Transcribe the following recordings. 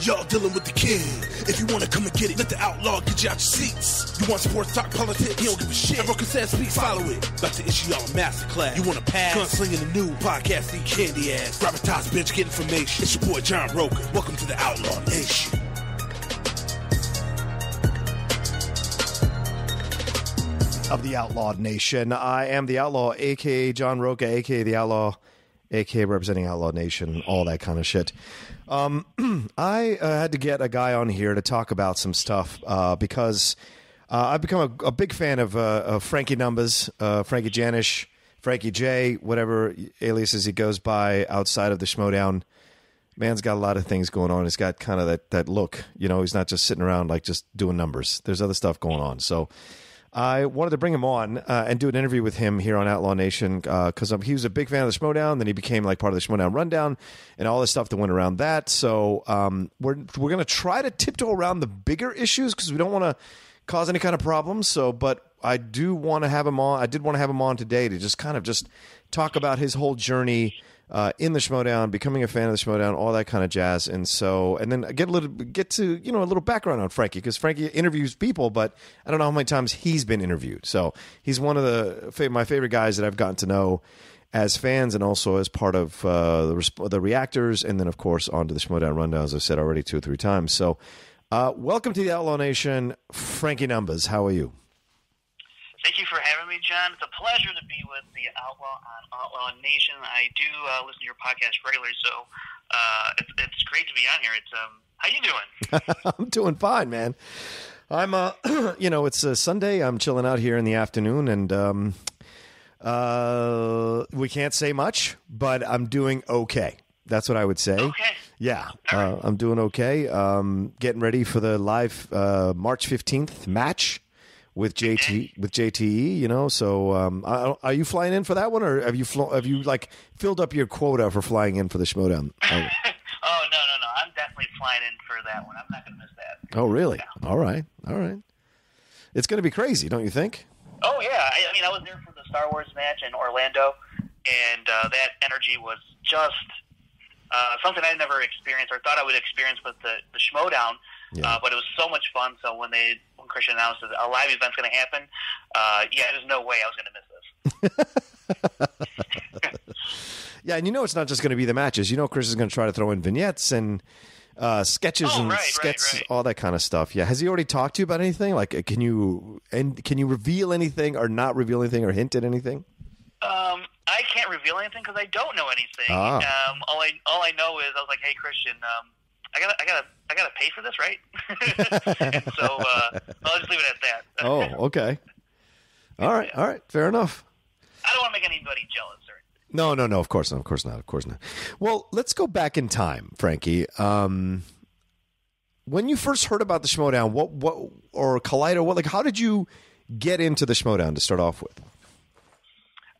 Y'all dealing with the king. If you want to come and get it, let the outlaw get you out your seats. You want sports talk politics? He don't give a shit. Everyone can speaks, follow it. About to issue y'all a masterclass. You want to pass? Gunslinging the new podcast, the candy ass. Grab a toss bench, get information. It's your boy John Roker. Welcome to the Outlaw Nation. Of the Outlaw Nation. I am the Outlaw, a.k.a. John Roca, a.k.a. the Outlaw, a.k.a. representing Outlaw Nation, all that kind of shit. I had to get a guy on here to talk about some stuff because I've become a big fan of Frankie Numbers, Frankie Janish, Frankie J, whatever aliases he goes by outside of the Schmoedown. Man's got a lot of things going on. He's got kind of that look. You know, he's not just sitting around like just doing numbers. There's other stuff going on. So I wanted to bring him on and do an interview with him here on Outlaw Nation because he was a big fan of the Schmoedown. Then he became like part of the Schmoedown Rundown and all the stuff that went around that. So we're going to try to tiptoe around the bigger issues because we don't want to cause any kind of problems. So, but I do want to have him on. I did want to have him on today to just kind of just talk about his whole journey in the Schmoedown, becoming a fan of the Schmoedown, all that kind of jazz. And so, and then get to a little background on Frankie, because Frankie interviews people, but I don't know how many times he's been interviewed. So he's one of my favorite guys that I've gotten to know as fans and also as part of the reactors, and then of course onto the Schmoedown Rundown, as I've said already 2 or 3 times. So welcome to the Outlaw Nation, Frankie Numbers. How are you? Thank you for having me, John. It's a pleasure to be with the Outlaw on Outlaw Nation. I do listen to your podcast regularly, so it's great to be on here. It's how you doing? I'm doing fine, man. I'm it's a Sunday. I'm chilling out here in the afternoon, and we can't say much, but I'm doing okay. That's what I would say. Okay. Yeah, right. I'm doing okay. Getting ready for the live March 15th match with JTE, so are you flying in for that one, or have you like filled up your quota for flying in for the Schmoedown? Oh, no, I'm definitely flying in for that one. I'm not going to miss that. Oh, really? Yeah. All right. It's going to be crazy, don't you think? Oh, yeah. I mean, I was there for the Star Wars match in Orlando, and that energy was just something I'd never experienced or thought I would experience with the Schmoedown. Yeah. But it was so much fun. So when Christian announced that a live event's going to happen, there's no way I was going to miss this. Yeah, and it's not just going to be the matches. Chris is going to try to throw in vignettes and sketches skits, all that kind of stuff. Yeah, has he already talked to you about anything? Like, can you reveal anything or not reveal anything or hint at anything? I can't reveal anything because I don't know anything. All I know is I was like, hey, Christian. I gotta pay for this, right? And so I'll just leave it at that. Oh, okay. All right. Fair enough. I don't want to make anybody jealous, or No. Of course not. Well, let's go back in time, Frankie. When you first heard about the Schmoedown, what or Collider, how did you get into the Schmoedown to start off with?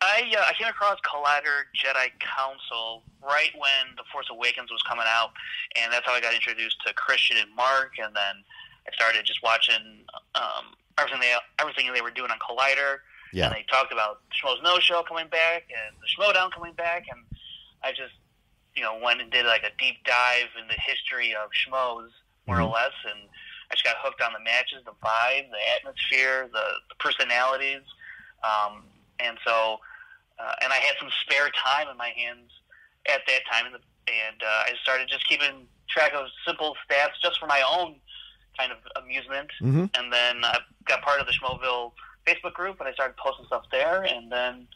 I came across Collider Jedi Council right when The Force Awakens was coming out, and that's how I got introduced to Christian and Mark, and then I started just watching everything they were doing on Collider. Yeah. And they talked about Schmo's No Show coming back and the Schmoedown coming back, and I just went and did like a deep dive in the history of Schmoes, more or less, and I just got hooked on the matches, the vibe, the atmosphere, the personalities, and so. And I had some spare time in my hands at that time, and I started just keeping track of simple stats just for my own kind of amusement. Mm-hmm. And then I got part of the Schmoville Facebook group, and I started posting stuff there. And then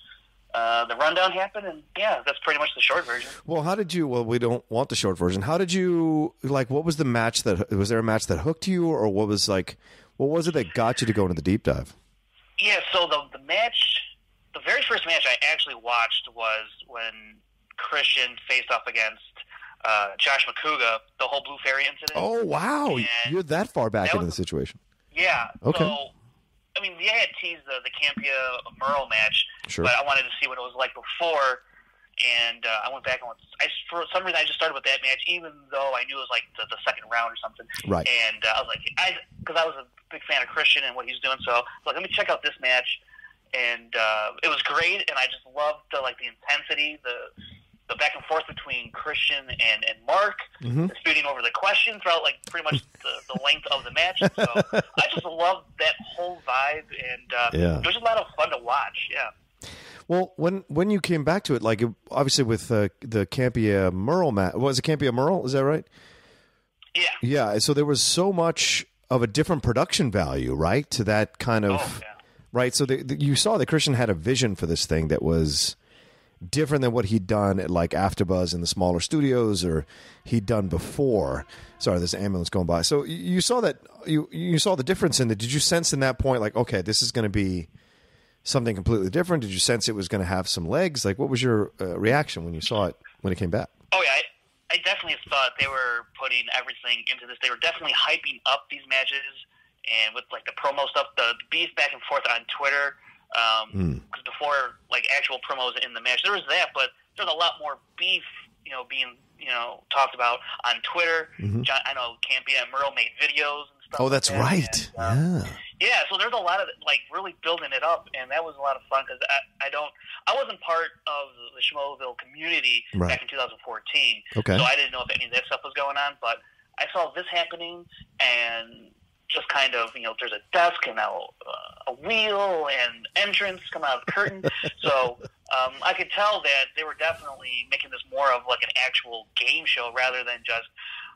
the rundown happened, and that's pretty much the short version. Well, how did you? Well, we don't want the short version. How did you what was the match was there a match that hooked you, or what was it that got you to go into the deep dive? Yeah, so the match. The very first match I actually watched was when Christian faced off against Josh McCouga, the whole Blue Fairy incident. Oh, wow. You're that far back into the situation. Yeah. Okay. So, I mean, I had teased the Campia Merle match, sure, but I wanted to see what it was like before, and I went back and for some reason I just started with that match, even though I knew it was like the second round or something. Right. And I was like, because I was a big fan of Christian and what he's doing, so I was like, let me check out this match. And it was great, and I just loved the intensity, the the back and forth between Christian and Mark, disputing over the question throughout like pretty much the length of the match. So I just loved that whole vibe, and it was just a lot of fun to watch. Yeah. Well, when you came back to it, like obviously with the Campia Merle match, was it Campia Merle? Is that right? Yeah. Yeah. So there was so much of a different production value, right, to that kind of right. So you saw that Christian had a vision for this thing that was different than what he'd done at like AfterBuzz in the smaller studios or he'd done before. Sorry, there's an ambulance going by. So you saw that you saw the difference in it. Did you sense in that point like, okay, this is going to be something completely different? Did you sense it was going to have some legs? Like, what was your reaction when you saw it when it came back? Oh yeah, I definitely thought they were putting everything into this. They were definitely hyping up these matches, and with like the promo stuff, the beef back and forth on Twitter. Because before, like actual promos in the match, there was that, but there's a lot more beef, being talked about on Twitter. I know Campia and Merle made videos and stuff. Oh, that's right. And, yeah. So there's a lot of like really building it up, and that was a lot of fun because I wasn't part of the Schmoedown community back in 2014. Okay. So I didn't know if any of that stuff was going on, but I saw this happening and just kind of, there's a desk and a wheel and entrance coming out of the curtain. So I could tell that they were definitely making this more of like an actual game show rather than just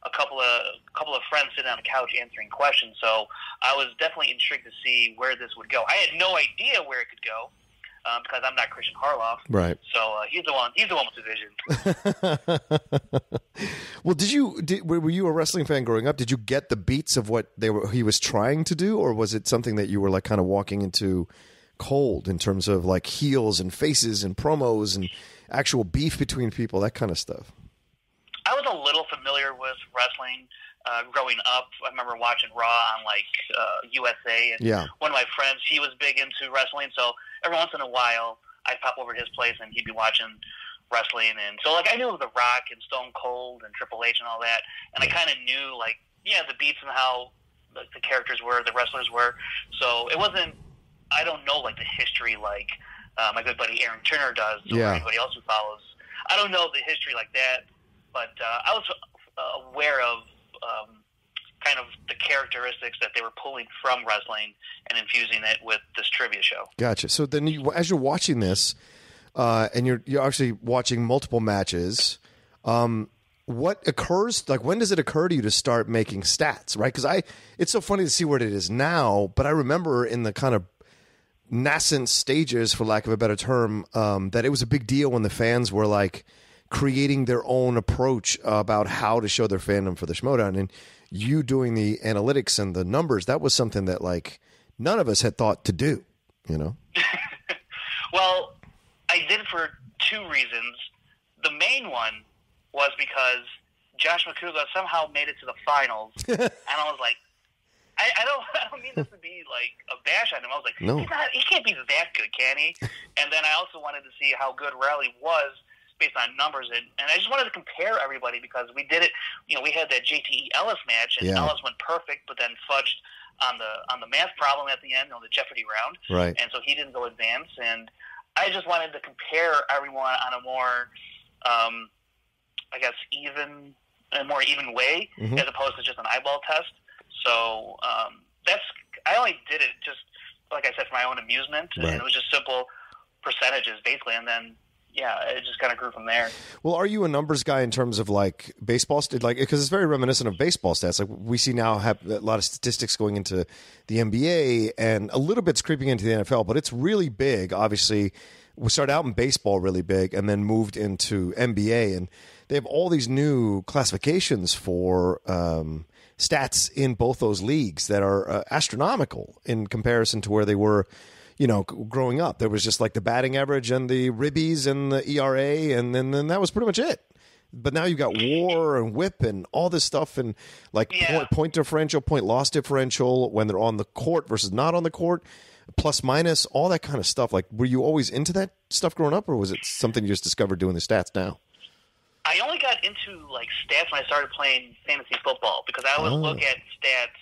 a couple of friends sitting on the couch answering questions. So I was definitely intrigued to see where this would go. I had no idea where it could go because I'm not Christian Harloff. Right. So he's the one with the vision. Well, were you a wrestling fan growing up? Did you get the beats of what he was trying to do, or was it something that you were like kind of walking into cold in terms of like heels and faces and promos and actual beef between people, that kind of stuff? I was a little familiar with wrestling growing up. I remember watching Raw on like USA, and one of my friends, he was big into wrestling, so every once in a while I'd pop over to his place and he'd be watching wrestling, and so like I knew of The Rock and Stone Cold and Triple H and all that, and I kind of knew like the beats and how like the characters were, the wrestlers were. So it wasn't, I don't know like the history like my good buddy Aaron Turner does, or anybody else who follows. I don't know the history like that, but I was aware of kind of the characteristics that they were pulling from wrestling and infusing it with this trivia show. Gotcha. So then as you're watching this, and you're actually watching multiple matches, what occurs, like when does it occur to you to start making stats, right? Because it's so funny to see what it is now, but I remember in the kind of nascent stages, for lack of a better term, that it was a big deal when the fans were like creating their own approach about how to show their fandom for the Schmoedown, and you doing the analytics and the numbers, that was something that like none of us had thought to do, Well, I did it for two reasons. The main one was because Josh McCouga somehow made it to the finals, and I was like, I don't mean this to be like a bash on him. I was like, no. He can't be that good, can he? And then I also wanted to see how good Raleigh was based on numbers, and I just wanted to compare everybody because we did it. We had that JTE Ellis match, and Ellis went perfect, but then fudged on the math problem at the end on the Jeopardy round, right? And so he didn't go advance, and I just wanted to compare everyone on a more, I guess, more even way, as opposed to just an eyeball test. So I only did it just, like I said, for my own amusement, and it was just simple percentages, basically, and then it just kind of grew from there. Well, are you a numbers guy in terms of like baseball? Like, because it's very reminiscent of baseball stats. Like we see now have a lot of statistics going into the NBA, and a little bit's creeping into the NFL, but it's really big. Obviously, we started out in baseball really big, and then moved into NBA, and they have all these new classifications for stats in both those leagues that are astronomical in comparison to where they were. Growing up, there was just like the batting average and the ribbies and the ERA, and then that was pretty much it. But now you've got WAR and WHIP and all this stuff, and like point differential, point loss differential when they're on the court versus not on the court, plus minus, all that kind of stuff. Like, were you always into that stuff growing up, or was it something you just discovered doing the stats now? I only got into like stats when I started playing fantasy football because I would look at stats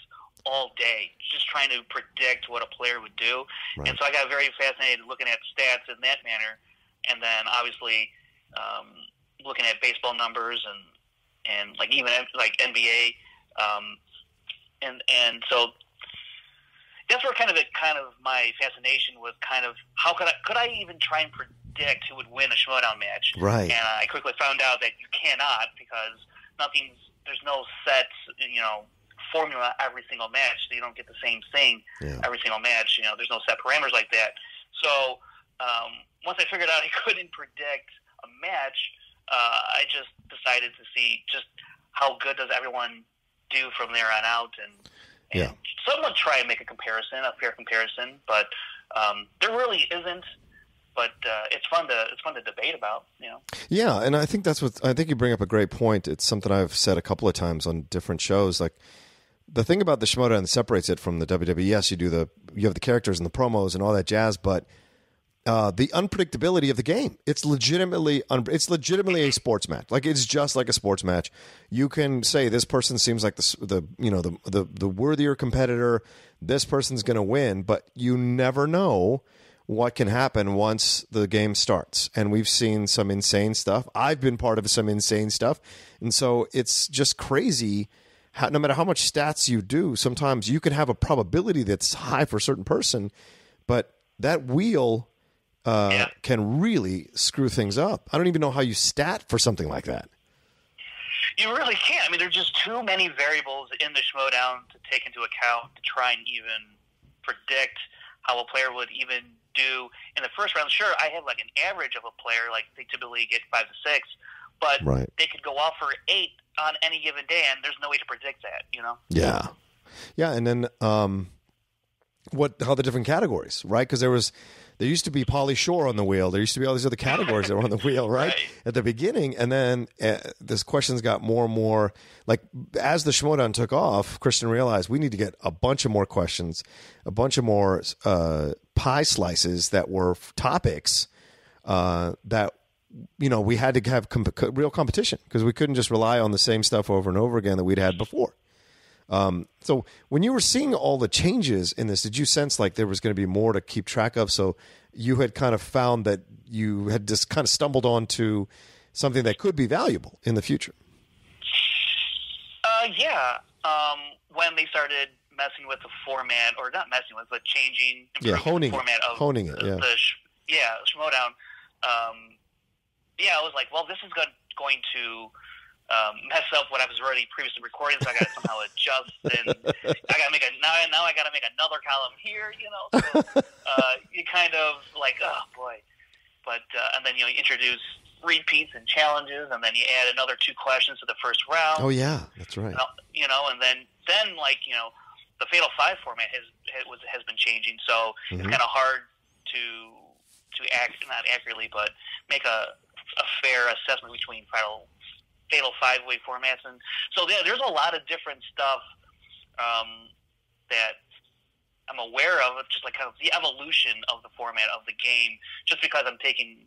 all day, just trying to predict what a player would do. Right. And so I got very fascinated looking at stats in that manner. And then obviously, looking at baseball numbers and like even like NBA, and so that's where kind of my fascination was. Kind of how could I even try and predict who would win a Schmoedown match? Right. And I quickly found out that you cannot, because there's no set formula every single match, so you don't get the same thing every single match. There's no set parameters like that. So once I figured out I couldn't predict a match, I just decided to see just how good does everyone do from there on out, and somewhat try and make a fair comparison. But there really isn't. But it's fun to debate about. Yeah, and I think I think you bring up a great point. It's something I've said a couple of times on different shows. Like, the thing about the Schmoedown that separates it from the WWE, yes, you have the characters and the promos and all that jazz, but the unpredictability of the game. It's legitimately a sports match. Like, it's just like a sports match. You can say this person seems like the worthier competitor. This person's going to win, but you never know what can happen once the game starts. And we've seen some insane stuff. I've been part of some insane stuff, and so it's just crazy. No matter how much stats you do, sometimes you can have a probability that's high for a certain person, but that wheel can really screw things up. I don't even know how you stat for something like that. You really can't. I mean, there's just too many variables in the Schmoedown to take into account to try and even predict how a player would even do in the first round. Sure, I have like an average of a player, like they typically get 5 to 6, but they could go off for 8 on any given day, and there's no way to predict that, Yeah, and then how the different categories, right? Because there used to be Pauly Shore on the wheel. There used to be all these other categories that were on the wheel, right? At the beginning, and then this questions got more and more, like, as the Schmoedown took off, Christian realized we need to get a bunch of more questions, a bunch of more pie slices that were topics that we had to have real competition, because we couldn't just rely on the same stuff over and over again that we'd had before. So when you were seeing all the changes in this, did you sense like there was going to be more to keep track of? So you had kind of found that you had just kind of stumbled onto something that could be valuable in the future. When they started messing with the format, or not messing with, but changing, honing the format of honing it, the Schmoedown. I was like, well, this is going to mess up what I was already previously recording, so I got to somehow adjust, and I got to make now I got to make another column here, So you kind of like, oh boy, but and then you introduce repeats and challenges, and then you add another 2 questions to the first round. Oh yeah, that's right. And then like the Fatal 5 format has been changing, so it's kind of hard to not accurately, but make a fair assessment between Fatal 5-way formats, and so there's a lot of different stuff that I'm aware of, just like kind of the evolution of the format of the game. Just because I'm tracking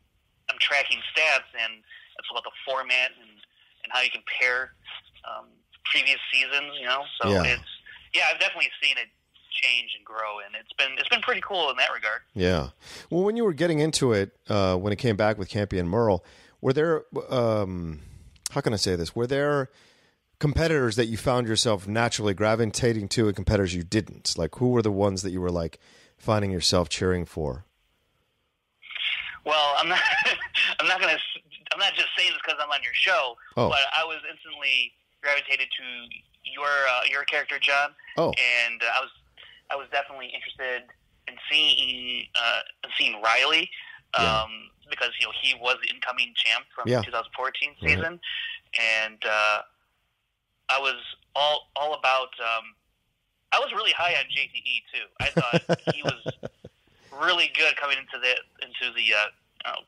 stats, and it's about the format and how you compare previous seasons. So I've definitely seen it change and grow, and it's been pretty cool in that regard. Yeah. Well, when you were getting into it, when it came back with Campy and Merle, were there how can I say this? Were there competitors that you found yourself naturally gravitating to and competitors you didn't? Like, who were the ones that you were like finding yourself cheering for? Well, I'm not just saying this because I'm on your show, but I was instantly gravitated to your character, John. And I was definitely interested in seeing Riley. Because he was the incoming champ from 2014 season, and I was all about. I was really high on JTE too. I thought he was really good coming into the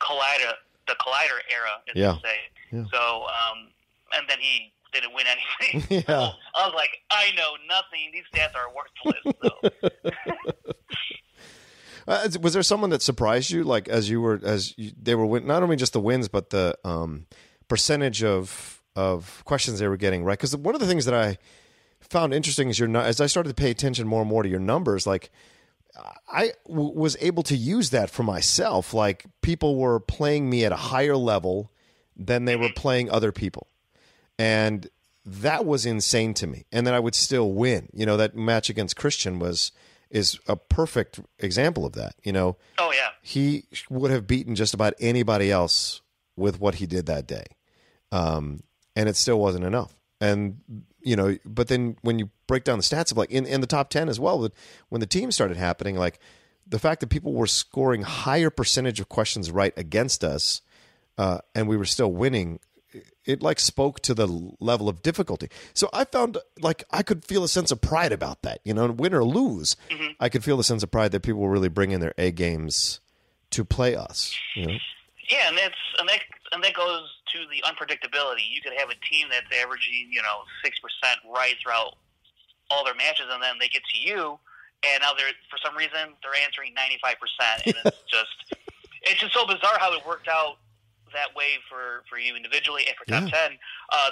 Collider era, as you say. Yeah. So, and then he didn't win anything. So I was like, I know nothing. These stats are worthless. So. Was there someone that surprised you, like they were not only just the wins, but the percentage of questions they were getting right? Because one of the things that I found interesting is as I started to pay attention more and more to your numbers, like I was able to use that for myself. Like, people were playing me at a higher level then they were playing other people. And that was insane to me. And then I would still win. That match against Christian is a perfect example of that. Oh, yeah. He would have beaten just about anybody else with what he did that day. And it still wasn't enough. And, but then when you break down the stats of like in the top 10 as well, when the team started happening, like the fact that people were scoring higher percentage of questions right against us, and we were still winning, it like spoke to the level of difficulty. So I found like I could feel a sense of pride about that, win or lose. I could feel the sense of pride that people were really bringing their A games to play us. Yeah, and that goes to the unpredictability. You could have a team that's averaging 6% right throughout all their matches, and then they get to you, and now for some reason they're answering 95%, and it's just so bizarre how it worked out that way for you individually and for top 10.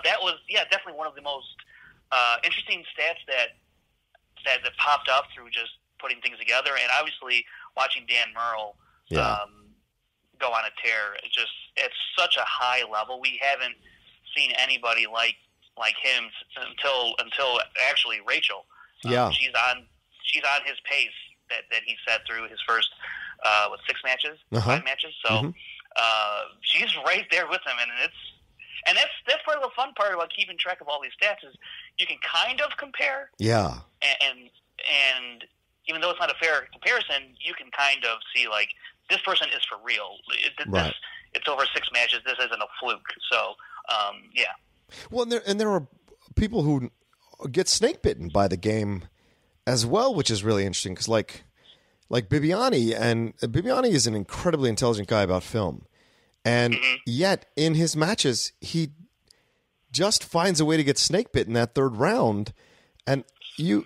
That was definitely one of the most interesting stats that popped up through just putting things together, and obviously watching Dan Murrell go on a tear. It's such a high level. We haven't seen anybody like him until actually Rachel. She's on his pace that he set through his first 6 matches, 5 matches. So she's right there with him, and that's part of the fun part about keeping track of all these stats is you can kind of compare. Yeah. And even though it's not a fair comparison, you can kind of see like this person is for real. It's over 6 matches. This isn't a fluke. So yeah. Well, and there are people who get snake bitten by the game as well, which is really interesting because like Bibiani, and Bibiani is an incredibly intelligent guy about film, and yet in his matches he just finds a way to get snake bitten that third round, and you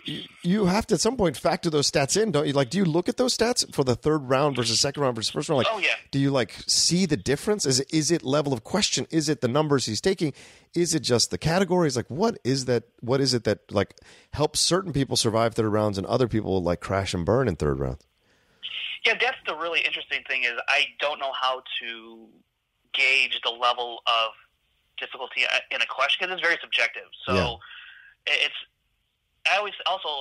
have to at some point factor those stats in, don't you? Like, do you look at those stats for the third round versus second round versus first round? Like, do you like see the difference? Is it level of question? Is it the numbers he's taking? Is it just the categories? Like, what is that? What is it that like helps certain people survive third rounds and other people like crash and burn in third rounds? Yeah, that's the really interesting thing is I don't know how to gauge the level of difficulty in a question because it's very subjective. So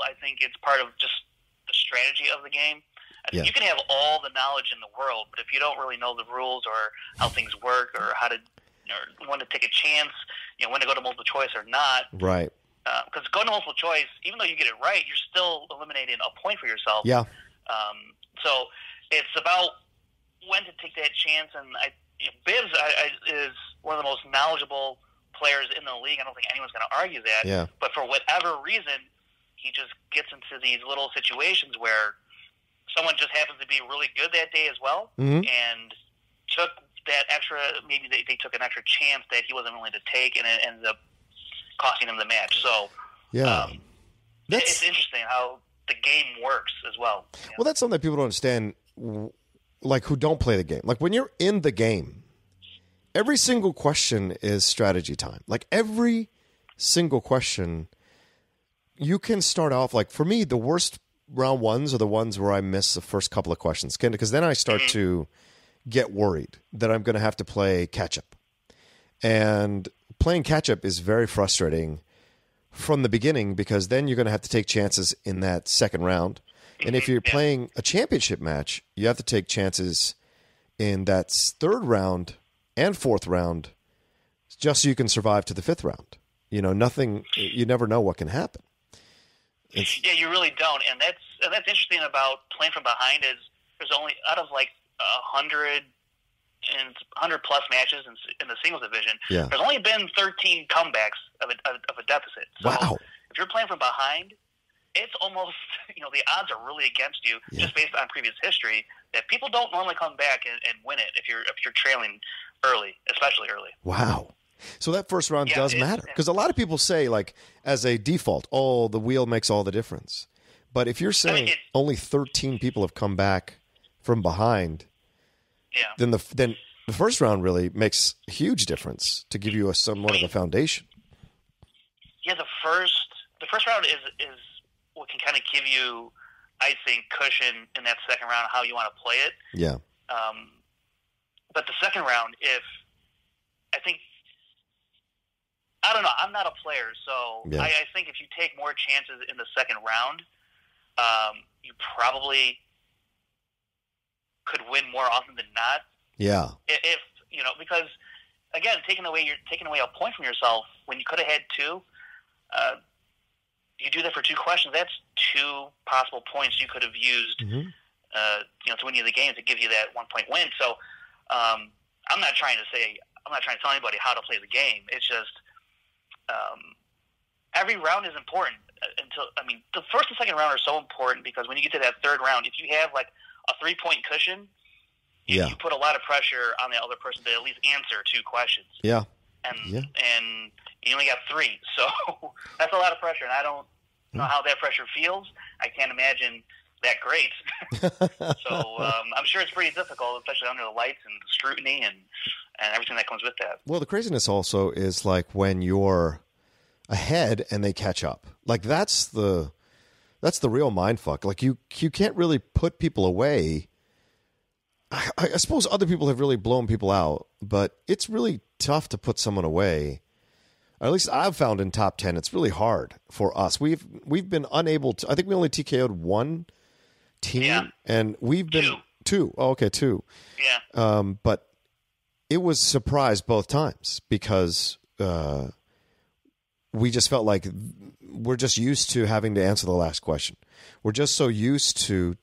I think it's part of just the strategy of the game. You can have all the knowledge in the world, but if you don't really know the rules or how things work or how to or when to take a chance, when to go to multiple choice or not. Right. Because going to multiple choice, even though you get it right, you're still eliminating a point for yourself. Yeah. So it's about when to take that chance, and Bibbs is one of the most knowledgeable players in the league. I don't think anyone's going to argue that. Yeah. But for whatever reason, he just gets into these little situations where someone just happens to be really good that day as well, and took that extra. Maybe they took an extra chance that he wasn't willing to take, and it ended up costing him the match. So it's interesting how the game works as well. Well, that's something that people don't understand, like who don't play the game. Like when you're in the game, every single question is strategy time. Like every single question, you can start off like for me, the worst round ones are the ones where I miss the first couple of questions, because then I start to get worried that I'm going to have to play catch up, and playing catch up is very frustrating from the beginning because then you're going to have to take chances in that second round. And if you're playing a championship match, you have to take chances in that third round and fourth round just so you can survive to the fifth round. You never know what can happen. Yeah, you really don't. And that's interesting about playing from behind is there's only out of like 100 plus matches in the singles division, there's only been 13 comebacks of a deficit. So if you're playing from behind, it's almost, the odds are really against you just based on previous history that people don't normally come back and win it if you're trailing early, especially early. Wow. So that first round does matter because a lot of people say like as a default, the wheel makes all the difference. But if you're saying only 13 people have come back from behind, then the first round really makes a huge difference to give you somewhat of a foundation. Yeah, the first round is what can kind of give you, I think, cushion in that second round how you want to play it. Yeah. But the second round, if think I don't know. I'm not a player, so Yeah. I think if you take more chances in the second round, you probably could win more often than not. Yeah. If because again, taking away a point from yourself when you could have had two. You do that for two questions. That's two possible points you could have used, to win you the game to give you that 1 point win. So I'm not trying to tell anybody how to play the game. It's just every round is important. The first and second round are so important because when you get to that third round, if you have like a 3-point cushion, you put a lot of pressure on the other person to at least answer two questions. Yeah. And you only got 3, so that's a lot of pressure, and I don't know how that pressure feels. I can't imagine that great. So I'm sure it's pretty difficult, especially under the lights and the scrutiny and everything that comes with that. Well, the craziness also is like when you're ahead and they catch up. Like that's the real mindfuck. Like you can't really put people away. I suppose other people have really blown people out, but it's really tough to put someone away. Or at least I've found in top 10, it's really hard for us. We've been unable to. I think we only TKO'd one team, and we've been two. Oh, okay, 2. Yeah. But it was surprise both times because we just felt like we're just used to having to answer the last question. We're just so used to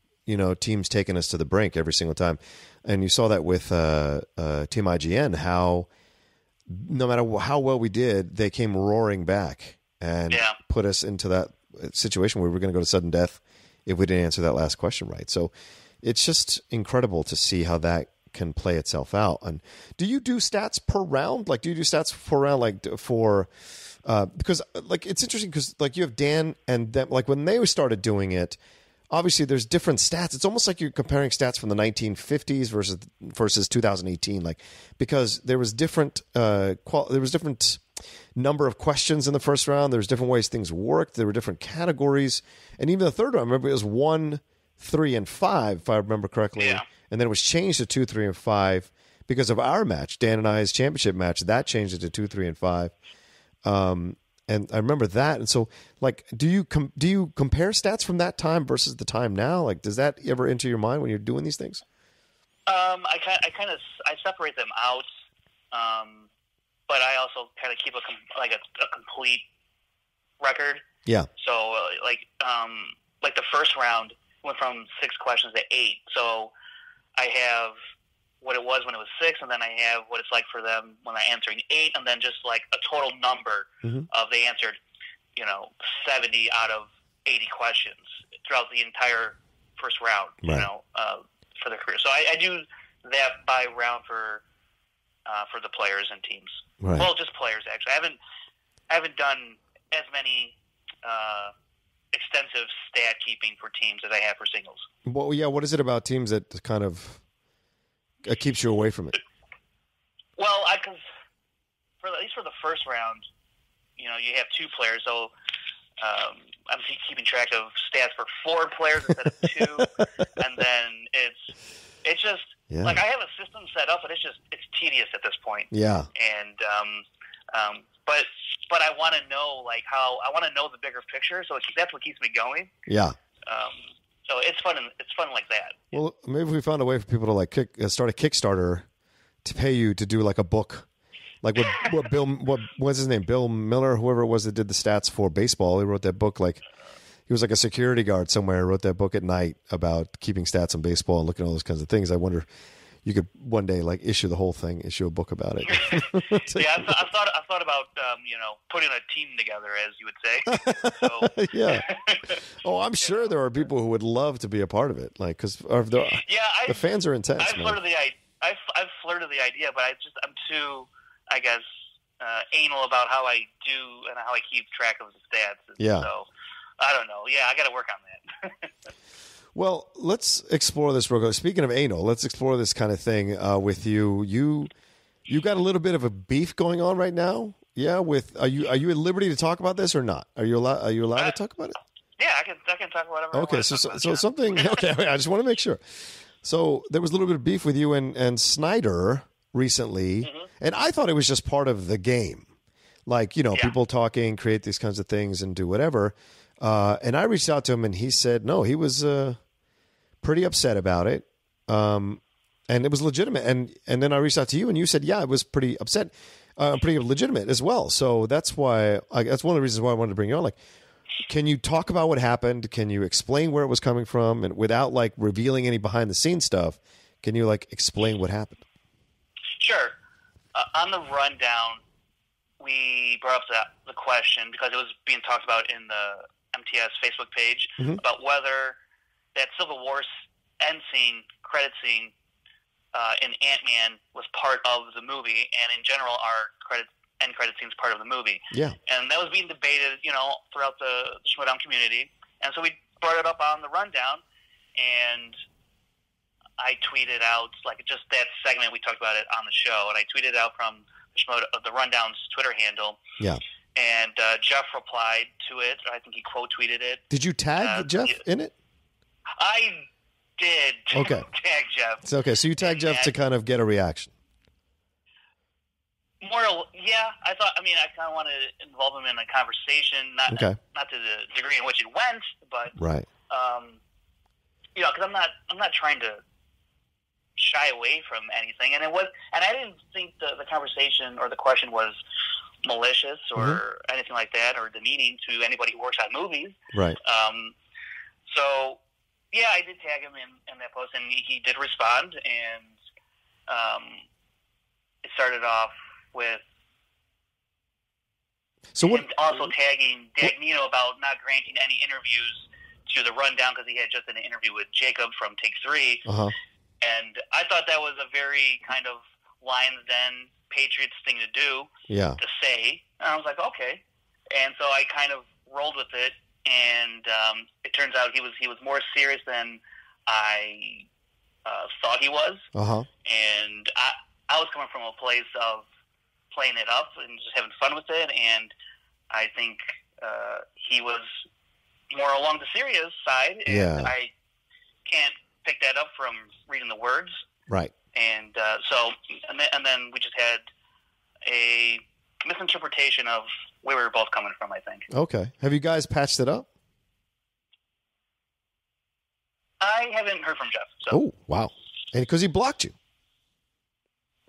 teams taking us to the brink every single time. And you saw that with Team IGN, how no matter how well we did, they came roaring back and put us into that situation where we were going to go to sudden death if we didn't answer that last question right. So it's just incredible to see how that can play itself out. And do you do stats per round? Like, do you do stats per round, like for because like it's interesting because like you have Dan and them, like when they started doing it, obviously there's different stats. It's almost like you're comparing stats from the 1950s versus 2018, like because there was different number of questions in the first round. There was different ways things worked. There were different categories, and even the third round, I remember it was 1, 3, and 5, if I remember correctly. Yeah. And then it was changed to 2, 3, and 5 because of our match, Dan and I's championship match. That changed it to 2, 3, and 5. And I remember that. And so, like, do you compare stats from that time versus the time now? Like, does that ever enter your mind when you're doing these things? I separate them out, but I also kind of keep a complete record. Yeah. So like the first round went from 6 questions to 8. So I have what it was when it was 6, and then I have what it's like for them when they're answering 8, and then just like a total number of they answered, 70 out of 80 questions throughout the entire first round, for their career. So I do that by round for the players and teams. Right. Well, just players actually. I haven't done as many extensive stat keeping for teams as I have for singles. Well, yeah. What is it about teams that kind of keeps you away from it? Well, because at least for the first round, you have 2 players, so I'm keeping track of stats for 4 players instead of 2, and then it's just like I have a system set up, but it's tedious at this point. Yeah. And but I want to know I want to know the bigger picture, so that's what keeps me going. Yeah. So it's fun. It's fun like that. Well, maybe we found a way for people to start a Kickstarter to pay you to do like a book, like what's his name, Bill Miller, whoever it was that did the stats for baseball. He wrote that book. Like he was like a security guard somewhere. Wrote that book at night about keeping stats on baseball and looking at all those kinds of things. I wonder you could one day issue the whole thing, issue a book about it. Yeah, I've thought about putting a team together, as you would say. So. Yeah. Oh, I'm sure there are people who would love to be a part of it, because the fans are intense. I've flirted the idea, but I'm too, I guess, anal about how I do and how I keep track of the stats. Yeah. So I don't know. Yeah, I got to work on that. Well, let's explore this real quick. Speaking of anal, let's explore this kind of thing with you. You got a little bit of a beef going on right now. Yeah, are you at liberty to talk about this or not? Are you allowed to talk about it? Yeah, I can talk about whatever. Okay, so something. Okay, I just want to make sure. So there was a little bit of beef with you and Snyder recently. And I thought it was just part of the game. Like, people talking, create these kinds of things and do whatever. And I reached out to him and he said, no, he was pretty upset about it. And it was legitimate. And then I reached out to you and you said, yeah, it was pretty upset, pretty legitimate as well. So that's why, that's one of the reasons why I wanted to bring you on. Like, can you talk about what happened? Can you explain where it was coming from? And without like revealing any behind the scenes stuff, can you like explain what happened? Sure. On the rundown, we brought up the question because it was being talked about in the MTS Facebook page about whether that Civil War end scene, credit scene in Ant-Man was part of the movie, and in general, our end credit scene is part of the movie. Yeah. And that was being debated, throughout the Schmoedown community. And so we brought it up on the rundown, and I tweeted out, like, just that segment, we talked about it on the show, and I tweeted out from the Rundown's Twitter handle. Yeah. And Jeff replied to it. I think he quote tweeted it. Did you tag Jeff in it? I did tag Jeff. It's okay. So you tagged Jeff to kind of get a reaction. I thought. I kind of wanted to involve him in a conversation, not to the degree in which it went, but right. Because I'm not trying to shy away from anything, and I didn't think the conversation or the question was malicious or anything like that or demeaning to anybody who works on movies. Right. So yeah, I did tag him in that post, and he did respond, and it started off with him also tagging Dagnino about not granting any interviews to the Rundown because he had just done an interview with Jacob from Take 3. And I thought that was a very kind of Lions Den Patriots thing to do, to say. And I was like, okay. And so I kind of rolled with it, and it turns out he was more serious than I thought he was. And I was coming from a place of playing it up and just having fun with it, and I think he was more along the serious side, and I can't pick that up from reading the words. Right. And and then we just had a misinterpretation of where we were both coming from, I think. Okay. Have you guys patched it up? I haven't heard from Jeff. So. Oh, wow. And because he blocked you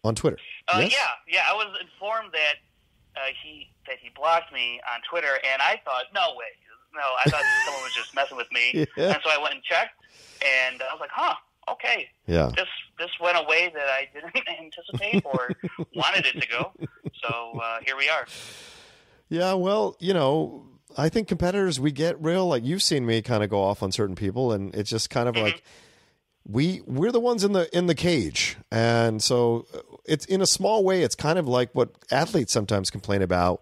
on Twitter. Yes? Yeah. I was informed that he blocked me on Twitter, and I thought, no way. No, I thought someone was just messing with me. And so I went and checked, and I was like, okay. Yeah. This went a way that I didn't anticipate or wanted it to go. So here we are. Yeah, well, I think competitors, we get real, like you've seen me kind of go off on certain people, and it's just kind of like we're the ones in the cage. And so it's in a small way, it's kind of like what athletes sometimes complain about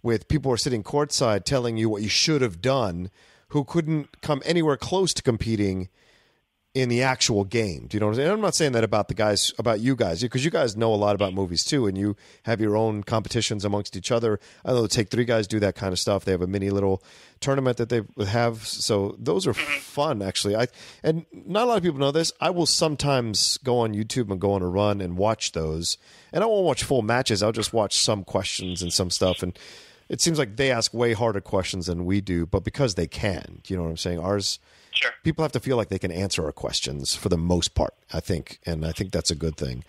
with people who are sitting courtside telling you what you should have done who couldn't come anywhere close to competing in the actual game. Do you know what I'm saying? And I'm not saying that about you guys, because you guys know a lot about movies too, and you have your own competitions amongst each other. I know the Take 3 guys do that kind of stuff. They have a mini little tournament that they have. So those are fun, actually. And not a lot of people know this. I will sometimes go on YouTube and go on a run and watch those. And I won't watch full matches. I'll just watch some questions and some stuff. And it seems like they ask way harder questions than we do, but because they can. Do you know what I'm saying? Ours... Sure. People have to feel like they can answer our questions for the most part, I think, and I think that's a good thing.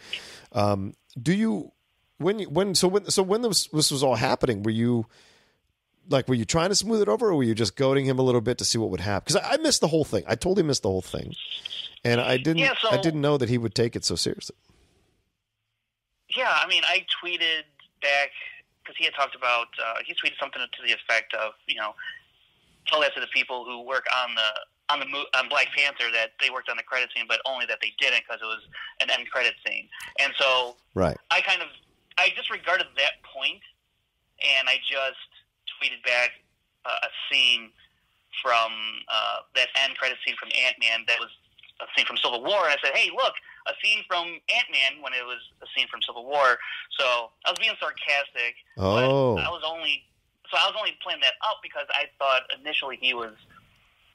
Do you when this was all happening, were you trying to smooth it over, or were you just goading him a little bit to see what would happen? Because I missed the whole thing. I totally missed the whole thing, and I didn't know that he would take it so seriously. Yeah, I tweeted back because he had talked about he tweeted something to the effect of tell that to the people who work on Black Panther that they worked on the credit scene, but only that they didn't because it was an end credit scene. And so right. I disregarded that point, and I just tweeted back a scene from that end credit scene from Ant-Man that was a scene from Civil War, and I said, hey, look, a scene from Ant-Man when it was a scene from Civil War. So I was being sarcastic, but I was only playing that up because I thought initially he was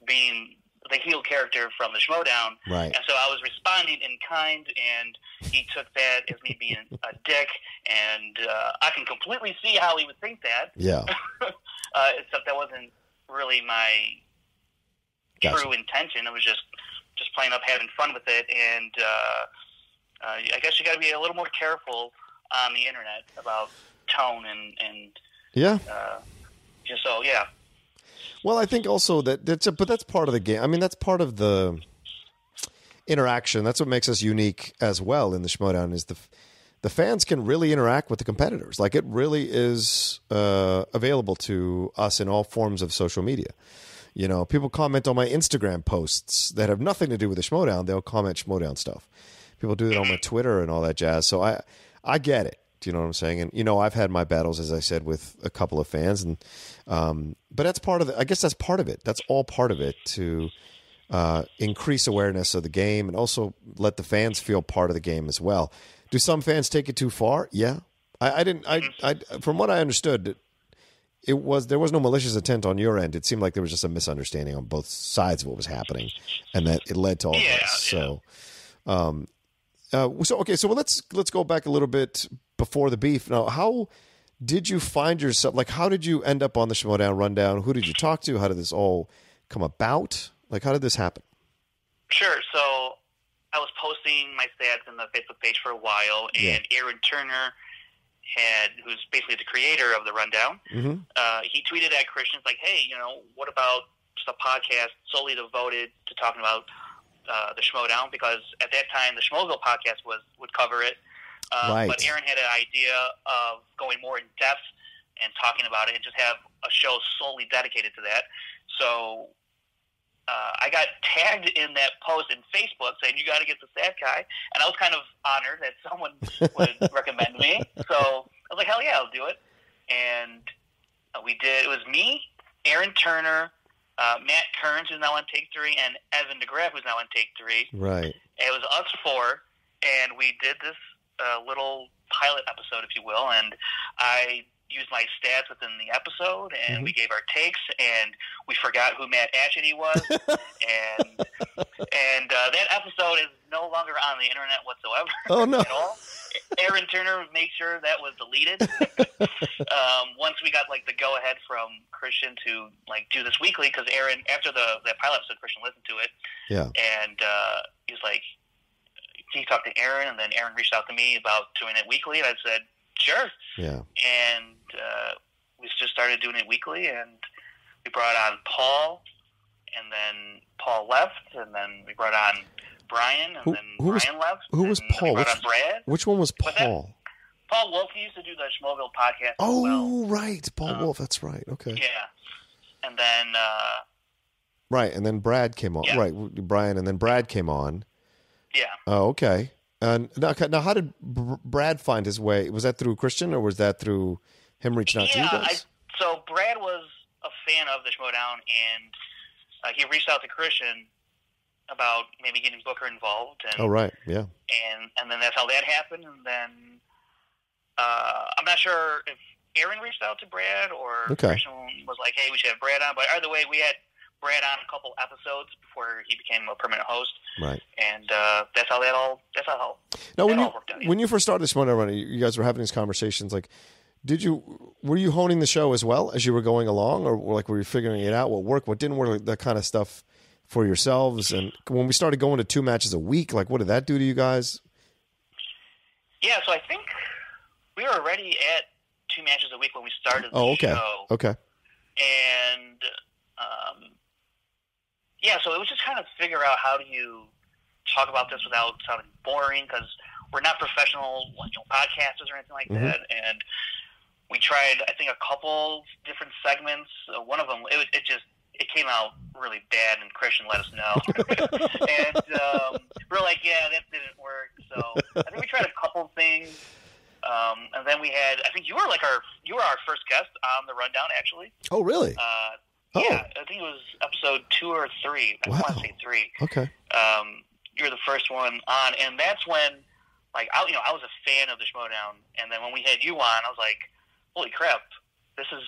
being the heel character from the Schmoedown. Right. And so I was responding in kind, and he took that as me being a dick, and I can completely see how he would think that. Yeah. Except that wasn't really my true intention. It was just playing up, having fun with it, and I guess you got to be a little more careful on the internet about tone and yeah. Just so, yeah. Well, I think also but that's part of the game. I mean, that's part of the interaction. That's what makes us unique as well in the Schmoedown is the fans can really interact with the competitors. Like, it really is available to us in all forms of social media. You know, people comment on my Instagram posts that have nothing to do with the Schmoedown. They'll comment Schmoedown stuff. People do it on my Twitter and all that jazz. So I get it. Do you know what I'm saying? And, you know, I've had my battles, as I said, with a couple of fans. And but that's part of it. I guess that's part of it. That's all part of it to increase awareness of the game and also let the fans feel part of the game as well. Do some fans take it too far? Yeah. I didn't. From what I understood, there was no malicious intent on your end. It seemed like there was just a misunderstanding on both sides of what was happening, and that it led to all this. Yeah. So let's go back a little bit before the beef. Now, how did you find yourself? Like, how did you end up on the Schmoedown Rundown? Who did you talk to? How did this all come about? Like, how did this happen? Sure. So I was posting my stats in the Facebook page for a while, and Aaron Turner, who's basically the creator of the Rundown, he tweeted at Christians like, "Hey, you know, what about just a podcast solely devoted to talking about the Schmoedown?" Because at that time, the Schmoeville podcast would cover it. Right. But Aaron had an idea of going more in depth and talking about it and just have a show solely dedicated to that. So I got tagged in that post in Facebook saying, "You got to get the stat guy." And I was kind of honored that someone would recommend me. So I was like, hell yeah, I'll do it. And we did. It was me, Aaron Turner, Matt Kearns, who's now on Take 3, and Evan DeGraff, who's now on Take 3. Right. It was us four, and we did this little pilot episode, if you will, and I used my stats within the episode, and we gave our takes, and we forgot who Matt Ashity was, and that episode is no longer on the internet whatsoever. Oh, no. At all. Aaron Turner made sure that was deleted. Once we got like the go ahead from Christian to like do this weekly, because Aaron, after that pilot episode, Christian listened to it, and he was like, he talked to Aaron, and then Aaron reached out to me about doing it weekly, and I said, sure. Yeah. And we just started doing it weekly, and we brought on Paul, and then Paul left, and then we brought on Brian, and then Brian left. Who was Paul? We brought on Brad. Which one was Paul? Paul Wolf, he used to do the Schmoeville podcast Oh, as well. right. Paul Wolf, that's right. Okay. Yeah. And then... right, and then Brad came on. Yeah. Right, Brian, and then Brad came on. Yeah. Oh, okay. Now, how did Brad find his way? Was that through Christian, or was that through him reaching out to you guys? So Brad was a fan of the Schmoedown, and he reached out to Christian about maybe getting Booker involved. And, oh, right, yeah. And then that's how that happened. And then I'm not sure if Aaron reached out to Brad or Christian was like, "Hey, we should have Brad on." But either way, we had Brad on a couple episodes before he became a permanent host. Right. And that's how that all worked out. When you first started this Schmoedown Running, you guys were having these conversations. Like, were you honing the show as well as you were going along, or like were you figuring it out? What worked, what didn't work, like that kind of stuff for yourselves? And when we started going to 2 matches a week, like what did that do to you guys? Yeah, so I think we were already at 2 matches a week when we started the show. Okay. And so it was just kind of figure out how do you talk about this without sounding boring, because we're not professional podcasters or anything like that. And we tried, I think, a couple different segments. One of them, it came out really bad, and Christian let us know. And we're like, yeah, that didn't work. So I think we tried a couple things. And then we had, I think you were our first guest on the Rundown, actually. Oh, really? Yeah, I think it was episode 2 or 3. I want to say 3. Okay. You were the first one on, and that's when, like, I was a fan of the Schmoedown, and then when we had you on, I was like, holy crap, this is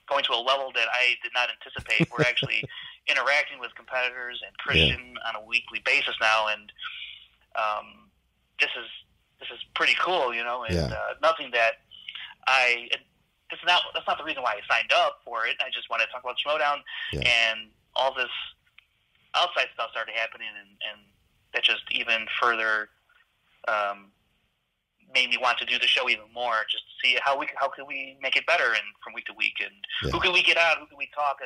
going to a level that I did not anticipate. We're actually interacting with competitors and Christian on a weekly basis now, and this is pretty cool, you know. And nothing that that's not the reason why I signed up for it. I just wanted to talk about Schmoedown, and all this outside stuff started happening, and that just even further made me want to do the show even more, just to see how can we make it better and from week to week, and who can we get on, who can we talk.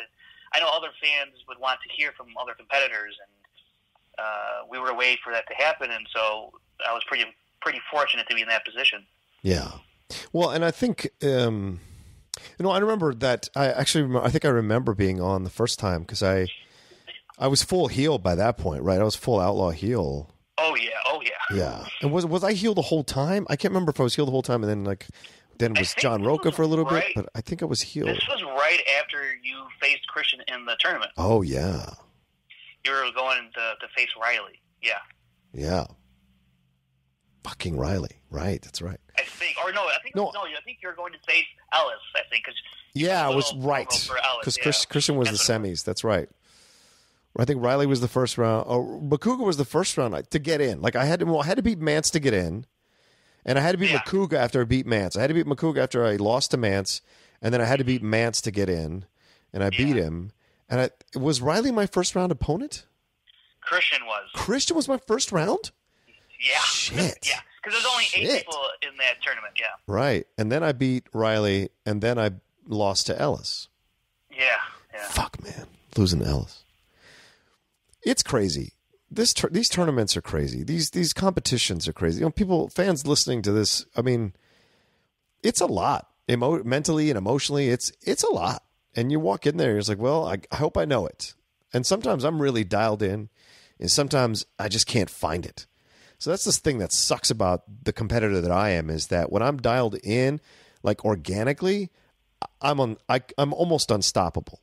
I know other fans would want to hear from other competitors, and we were waiting for that to happen, and so I was pretty fortunate to be in that position. Yeah. Well, and I think, I remember that I think I remember being on the first time because I was full heel by that point, right? I was full Outlaw heel. Oh yeah. Yeah. And was I heel the whole time? I can't remember if I was heel the whole time, and then was John Roca for a little bit, but I think I was heel. This was right after you faced Christian in the tournament. Oh yeah. You were going to face Riley. Yeah. Yeah. Fucking Riley, right? That's right. I think you're going to face Ellis. I think I was right because Christian was the semis. That's right. I think Riley was the first round. Oh, Makuga was the first round to get in. Like I had to beat Mance to get in, and I had to beat Makuga after I beat Mance. I had to beat Makuga after I lost to Mance, and then I had to beat Mance to get in, and I beat him. And was Riley my first round opponent? Christian was. Christian was my first round? Yeah. Shit. Yeah, because there's only 8 people in that tournament, yeah. Right. And then I beat Riley, and then I lost to Ellis. Yeah. Fuck, man. Losing to Ellis. It's crazy. These tournaments are crazy. These competitions are crazy. You know, fans listening to this, I mean, it's a lot. Mentally and emotionally, it's a lot. And you walk in there, it's like, well, I hope I know it. And sometimes I'm really dialed in, and sometimes I just can't find it. So that's this thing that sucks about the competitor that I am, is that when I'm dialed in, like organically, I'm almost unstoppable.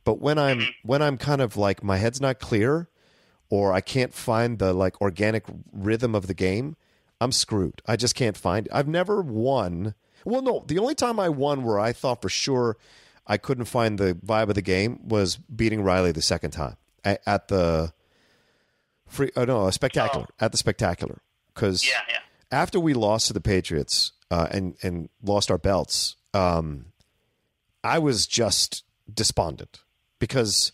But when I'm kind of like my head's not clear, or I can't find the like organic rhythm of the game, I'm screwed. I just can't find it. I've never won. Well, no, the only time I won where I thought for sure I couldn't find the vibe of the game was beating Riley the second time at the Spectacular. At the Spectacular. Because after we lost to the Patriots and lost our belts, I was just despondent because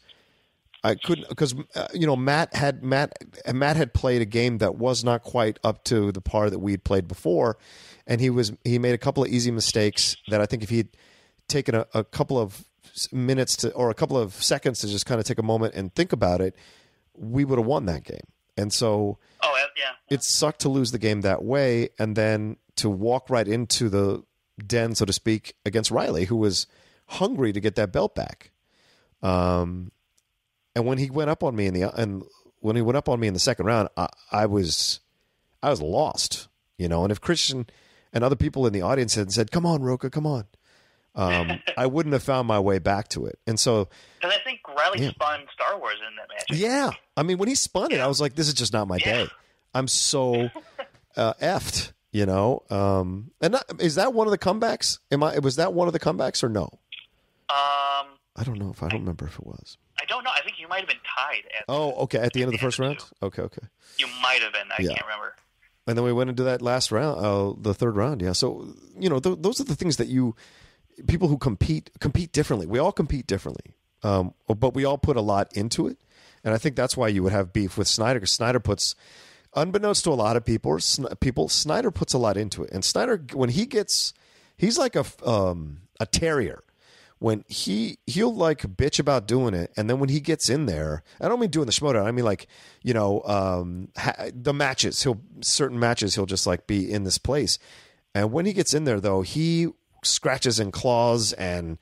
I couldn't, because Matt had played a game that was not quite up to the par that we had played before, and he made a couple of easy mistakes that I think if he'd taken a couple of minutes or a couple of seconds to just kind of take a moment and think about it, we would have won that game. And so it sucked to lose the game that way, and then to walk right into the den, so to speak, against Riley, who was hungry to get that belt back. And when he went up on me in the second round, I was lost, And if Christian and other people in the audience had said, "Come on, Roca, come on," I wouldn't have found my way back to it. And so, because I think Riley spun Star Wars in that match. Yeah, I mean, when he spun it, I was like, "This is just not my day." I'm so effed, And is that one of the comebacks? Was that one of the comebacks or no? I don't know. I don't remember if it was. I don't know. I think you might have been tied. Okay. At the end of the first round? Okay. You might have been. I can't remember. And then we went into that last round, the third round. Yeah. So, those are the things that people who compete differently. We all compete differently. But we all put a lot into it. And I think that's why you would have beef with Snyder, because Snyder puts, unbeknownst to a lot of people, Snyder puts a lot into it. And Snyder, when he's like a terrier. When he'll like bitch about doing it, and then when he gets in there, I don't mean doing the Schmoedown. I mean like the matches. Certain matches he'll just like be in this place, and when he gets in there though, he scratches and claws and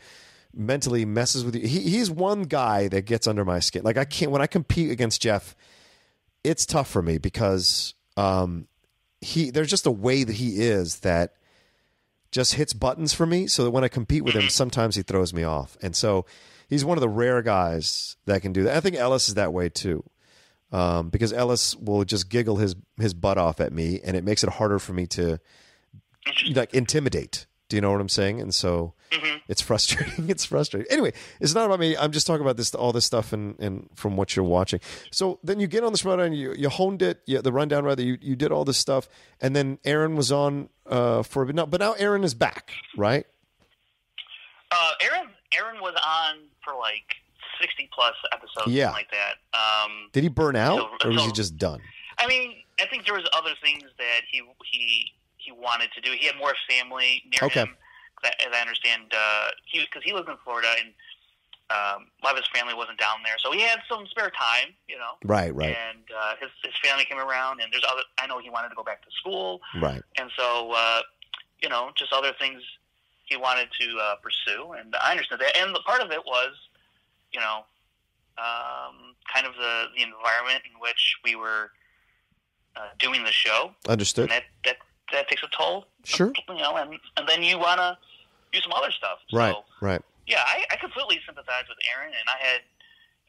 mentally messes with you. He's one guy that gets under my skin. Like when I compete against Jeff, it's tough for me because there's just a way that he is that just hits buttons for me, so that when I compete with him, sometimes he throws me off. And so he's one of the rare guys that can do that. I think Ellis is that way too, because Ellis will just giggle his butt off at me, and it makes it harder for me to like intimidate. Do you know what I'm saying? And so it's frustrating. It's frustrating. Anyway, it's not about me. I'm just talking about all this stuff and from what you're watching. So then you get on the Schmoedown, you honed it, the rundown rather. You did all this stuff, and then Aaron was on for a bit. But now Aaron is back, right? Aaron was on for like 60 plus episodes, something like that. Did he burn out, or was he just done? I mean, I think there was other things that he wanted to do. He had more family near him, as I understand. Because he lives in Florida, and a lot of his family wasn't down there, so he had some spare time, Right. And his family came around, and I know he wanted to go back to school, right. And so just other things he wanted to pursue, and I understood that. And the part of it was, kind of the environment in which we were doing the show. Understood. And that takes a toll. Sure. And then you want to do some other stuff. Right. So, right. Yeah, I completely sympathize with Aaron, and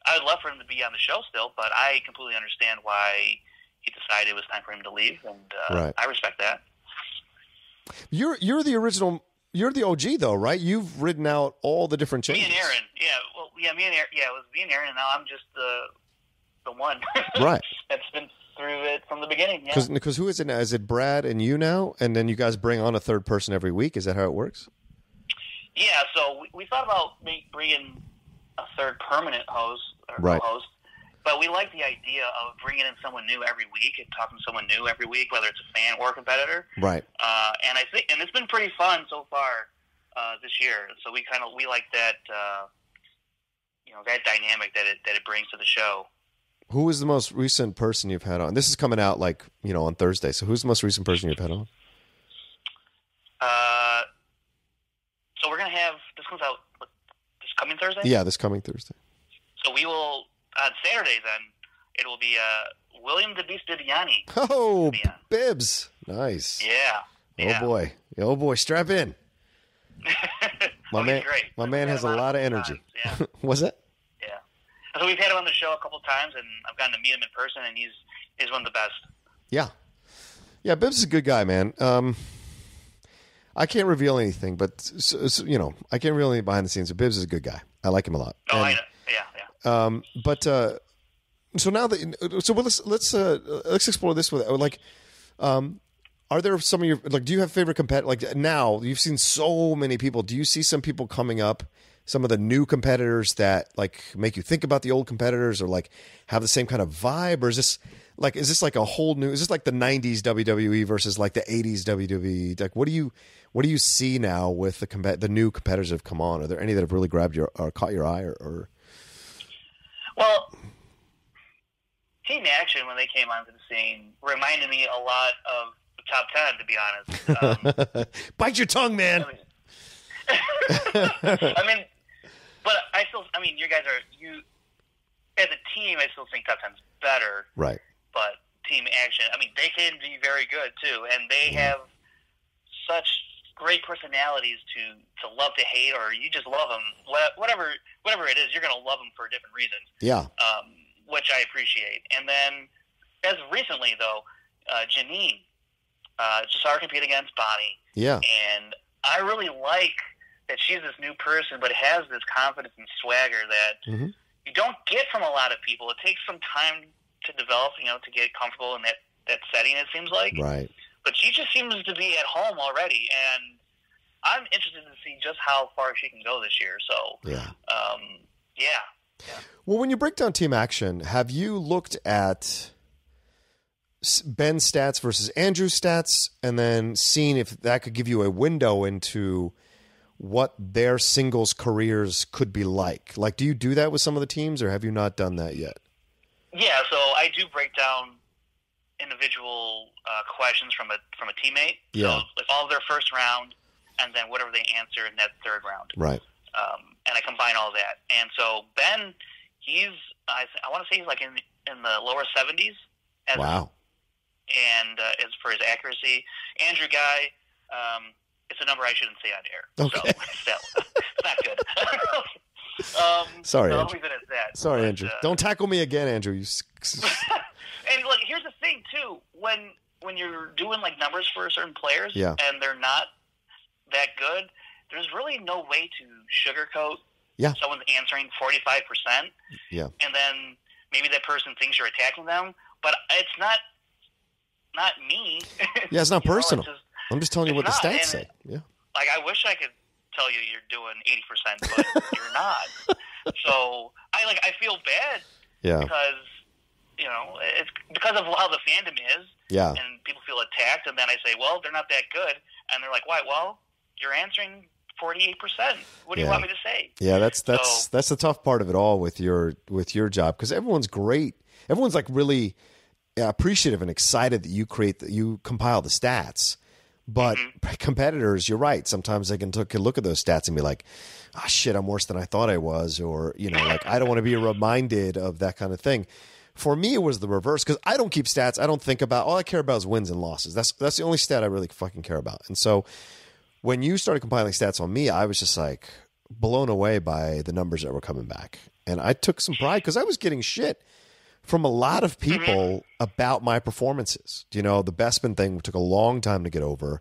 I would love for him to be on the show still, but I completely understand why he decided it was time for him to leave, and I respect that. You're the original. You're the OG, though, right? You've ridden out all the different changes. Me and Aaron, me and Aaron. Yeah, it was me and Aaron, and now I'm just the one. Right. That's been through it from the beginning. Yeah. Because who is it now? Is it Brad and you now? And then you guys bring on a third person every week? Is that how it works? Yeah, so we thought about bringing a third permanent host or co-host, but we like the idea of bringing in someone new every week and talking to someone new every week, whether it's a fan or a competitor. Right. And it's been pretty fun so far this year. So we like that that dynamic that it brings to the show. Who is the most recent person you've had on? This is coming out on Thursday. So who's the most recent person you've had on? So we're going to have, this comes out this coming Thursday? Yeah, this coming Thursday. So we will, on Saturday then, it will be William the Beast Viviani. Oh, Bibbs. Nice. Yeah. Oh, boy. Strap in. He's great. My man has a lot of energy. Yeah. Was it? Yeah. So we've had him on the show a couple times, and I've gotten to meet him in person, and he's one of the best. Yeah. Yeah, Bibbs is a good guy, man. I can't reveal anything, but I can't reveal anything behind the scenes. But Bibbs is a good guy. I like him a lot. Oh, I know. Yeah. But so now let's explore this with are there some of your do you have favorite competitors? Now you've seen so many people. Do you see some people coming up? Some of the new competitors that make you think about the old competitors, or have the same kind of vibe, or is this a whole new? Is this like the '90s WWE versus the '80s WWE? What do you see now with the new competitors that have come on? Are there any that have really grabbed your or caught your eye or? Well, Team Action, when they came onto the scene, reminded me a lot of the Top 10, to be honest. Bite your tongue, man. You guys as a team, I still think Top 10's better. Right. But Team Action, they can be very good, too. And they have such great personalities to love to hate, or you just love them. Whatever it is, you're going to love them for different reasons. Yeah. Which I appreciate. And then, as recently, though, Janine just saw her compete against Bonnie. Yeah. And I really like that she's this new person, but has this confidence and swagger that you don't get from a lot of people. It takes some time to develop, to get comfortable in that setting, it seems like. Right. But she just seems to be at home already, and I'm interested to see just how far she can go this year. So, yeah. Well, when you break down Team Action, have you looked at Ben's stats versus Andrew's stats, and then seen if that could give you a window into what their singles careers could be like? Do you do that with some of the teams, or have you not done that yet? Yeah, so I do break down individual questions from a teammate. Yeah. So all of their first round, and then whatever they answer in that third round. Right. And I combine all that. And so Ben, I want to say he's in the lower 70s. Wow. And as for his accuracy, Andrew Guy, it's a number I shouldn't say on air. Okay. So it's not good. Sorry, so Andrew. I'll leave it at that. Sorry, but, Andrew. Don't tackle me again, Andrew. You. And here's the thing too: when you're doing numbers for certain players, yeah. and they're not that good, there's really no way to sugarcoat someone's answering 45%. Yeah. And then maybe that person thinks you're attacking them, but it's not me. Yeah, it's not personal. I'm just telling you what the stats and, say. Yeah. Like, I wish I could tell you you're doing 80%, but you're not. So I feel bad. Yeah. Because, it's because of how the fandom is. Yeah. And people feel attacked, and then I say, well, they're not that good. And they're like, why? Well, you're answering 48%. What do you want me to say? Yeah, that's the tough part of it all with your job, because everyone's great. Everyone's like really appreciative and excited that you compile the stats. But competitors, you're right. Sometimes they can look at those stats and be like, "Oh shit, I'm worse than I thought I was," or like I don't want to be reminded of that kind of thing. For me, it was the reverse, because I don't keep stats. I don't think about. All I care about is wins and losses. That's the only stat I really fucking care about. And so, when you started compiling stats on me, I was just like blown away by the numbers that were coming back, and I took some pride because I was getting shit from a lot of people about my performances. The Bespin thing took a long time to get over.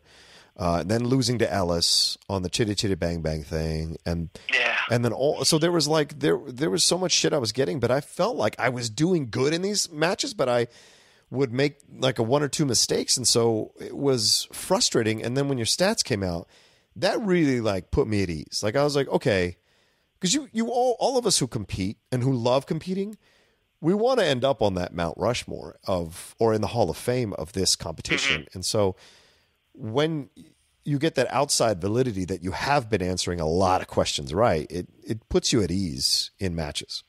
Then losing to Ellis on the Chitty Chitty Bang Bang thing, and then so there was like there was so much shit I was getting, but I felt like I was doing good in these matches, but I would make like a one or two mistakes, and so it was frustrating. And then when your stats came out, that really like put me at ease. Like I was like, okay, because you all of us who compete and who love competing, we want to end up on that Mount Rushmore or in the Hall of Fame of this competition. And so when you get that outside validity that you have been answering a lot of questions right, it puts you at ease in matches.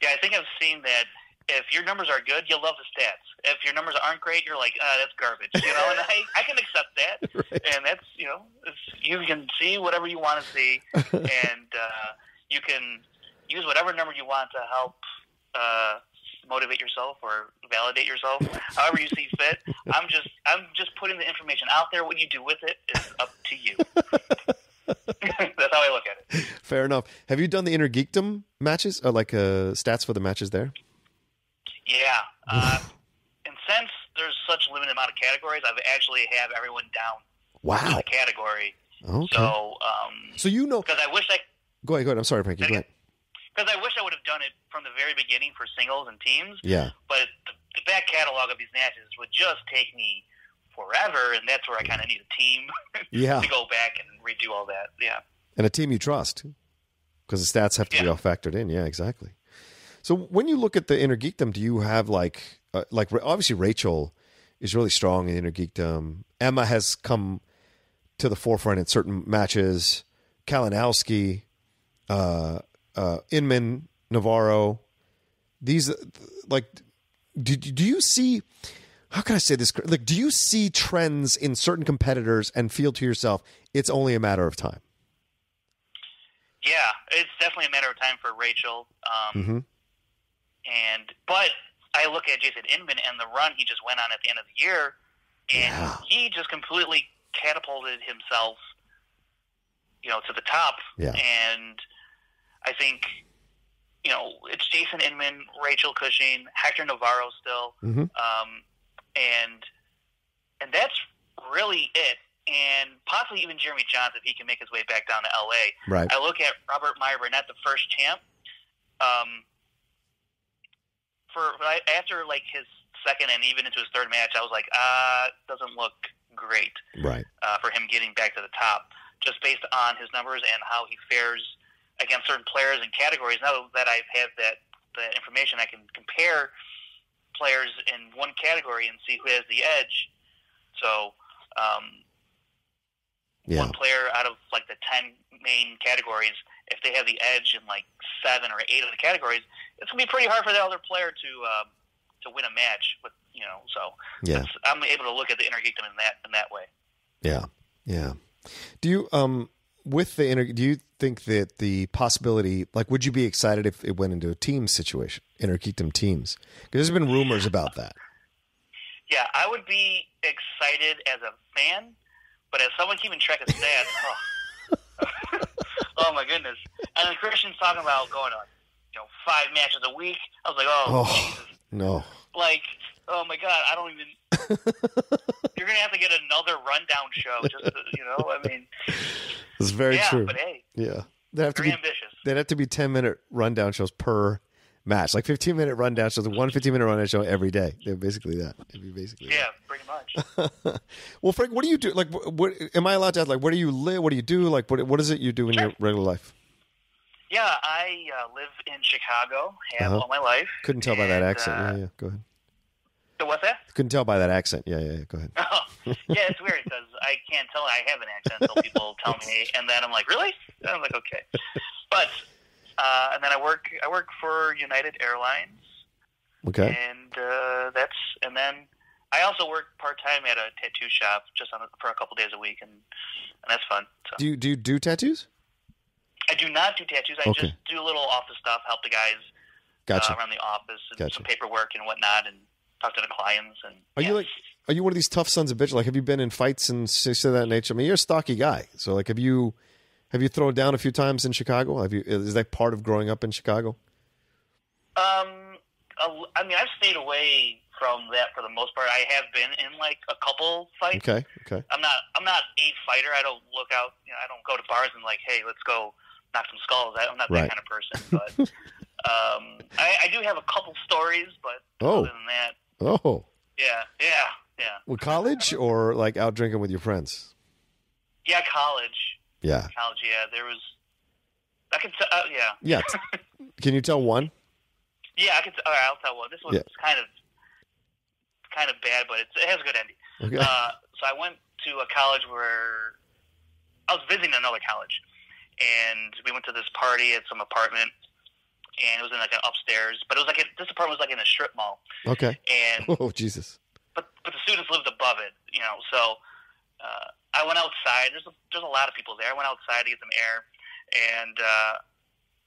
Yeah, I think I've seen that if your numbers are good, you'll love the stats. If your numbers aren't great, you're like, that's garbage. And I can accept that. Right. And that's, you can see whatever you want to see, and you can use whatever number you want to help motivate yourself or validate yourself, however you see fit. I'm just putting the information out there. What you do with it is up to you. That's how I look at it. Fair enough. Have you done the Inner Geekdom matches, or like stats for the matches there? Yeah. And since there's such a limited amount of categories, I've actually have everyone down. Wow. In the category. Okay. So because I wish I. Go ahead. I'm sorry, Frankie. Go ahead. Because I wish I would have done it from the very beginning for singles and teams. Yeah. But the back catalog of these matches would just take me forever, and that's where I kind of need a team to go back and redo all that. Yeah. And a team you trust, because the stats have to be all factored in. Yeah, exactly. So when you look at the Inner Geekdom, do you have like obviously Rachel is really strong in Inner Geekdom. Emma has come to the forefront in certain matches. Kalinowski, Inman, Navarro, these do you see, how can I say this? Like, do you see trends in certain competitors and feel to yourself, it's only a matter of time? Yeah, it's definitely a matter of time for Rachel. But I look at Jason Inman and the run he just went on at the end of the year, and he just completely catapulted himself, to the top. Yeah. And I think, it's Jason Inman, Rachel Cushing, Hector Navarro still, and that's really it. And possibly even Jeremy Johns if he can make his way back down to L.A. Right. I look at Robert Meyer Burnett, the first champ. After like his second and even into his third match, I was like, doesn't look great. Right. For him getting back to the top, just based on his numbers and how he fares against certain players and categories. Now that I have that information, I can compare players in one category and see who has the edge. So, one player out of like the 10 main categories, if they have the edge in like 7 or 8 of the categories, it's gonna be pretty hard for the other player to win a match with, So I'm able to look at the Inner Geekdom in that way. Yeah, yeah. Do you do you think that the possibility, like, would you be excited if it went into a team situation, Inner Geekdom teams? Because there's been rumors about that. Yeah, I would be excited as a fan, but as someone keeping track of stats, oh my goodness! And then Christian's talking about going on, 5 matches a week. I was like, Jesus, no! Like, oh my God, I don't even You're going to have to get another rundown show. Just to, I mean. It's very true. But hey. Yeah. They'd have very ambitious. They'd have to be 10-minute rundown shows per match. Like 15-minute rundown shows, one 15-minute rundown show every day. They're basically that. It'd be basically pretty much. Well, Frank, what do you do? Like, what am I allowed to ask? Like, where do you live? What do you do? Like, what is it you do in your regular life? Yeah, I live in Chicago. Have all my life. Couldn't tell by that accent. Yeah. Go ahead. What's that? Couldn't tell by that accent. Yeah. Go ahead. Yeah, it's weird because I can't tell I have an accent until people tell me, and then I'm like, really? And I'm like, okay. But and then I work for United Airlines. Okay. And then I also work part time at a tattoo shop for a couple days a week, and that's fun. So. Do you do tattoos? I do not do tattoos. I just do a little office stuff, help the guys around the office, and some paperwork and whatnot, and talk to the clients. And are you one of these tough sons of bitch? Like, have you been in fights and shit of that nature? I mean, you're a stocky guy, so like, have you thrown down a few times in Chicago? Is that part of growing up in Chicago? I mean, I've stayed away from that for the most part. I have been in like a couple fights. Okay. I'm not a fighter. I don't look out. I don't go to bars and like, hey, let's go knock some skulls. I'm not that kind of person. But I do have a couple stories. But other than that, yeah. Well, college or like out drinking with your friends? Yeah, college. Yeah. College. Yeah, there was. I can tell. Yeah. Yeah. Can you tell one? Yeah, I can. All right, I'll tell one. This one's kind of bad, but it has a good ending. Okay. So I went to a college where I was visiting another college, and we went to this party at some apartment, and it was in like an upstairs, but it was like this apartment was like in a strip mall. Okay. And Jesus. But the students lived above it, So I went outside. There's a lot of people there. I went outside to get some air, and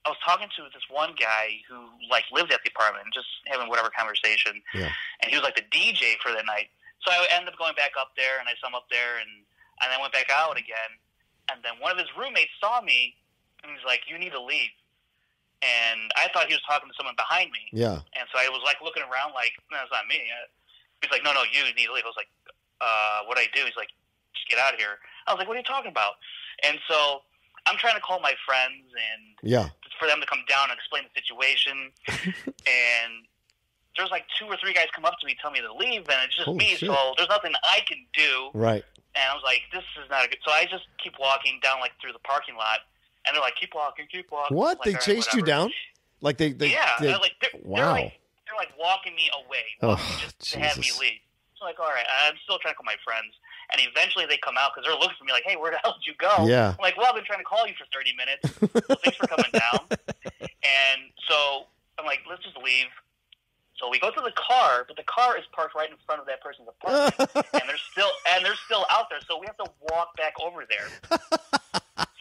I was talking to this one guy who like lived at the apartment, just having whatever conversation. Yeah. And he was like the DJ for the night. So I ended up going back up there, and I saw him up there, and I went back out again. And then one of his roommates saw me, and he's like, "You need to leave." And I thought he was talking to someone behind me. Yeah. And so I was like looking around, like, "No, it's not me." He's like, "No, you need to leave." I was like, "What do I do?" He's like, "Just get out of here." I was like, "What are you talking about?" And so I'm trying to call my friends and for them to come down and explain the situation. And there's like 2 or 3 guys come up to me, tell me to leave, and it's just me. Shit. So there's nothing I can do. Right. And I was like, this is not a good. So I just keep walking down like through the parking lot, and they're like, keep walking. What? Like, they chased you down? Like they they're like, wow. They're like walking me away to have me leave. So like, all right, I'm still trying to call my friends. And eventually they come out because they're looking for me like, hey, where the hell did you go? Yeah. I'm like, well, I've been trying to call you for 30 minutes. So thanks for coming down. And so I'm like, let's just leave. So we go to the car, but the car is parked right in front of that person's apartment. and they're still out there. So we have to walk back over there.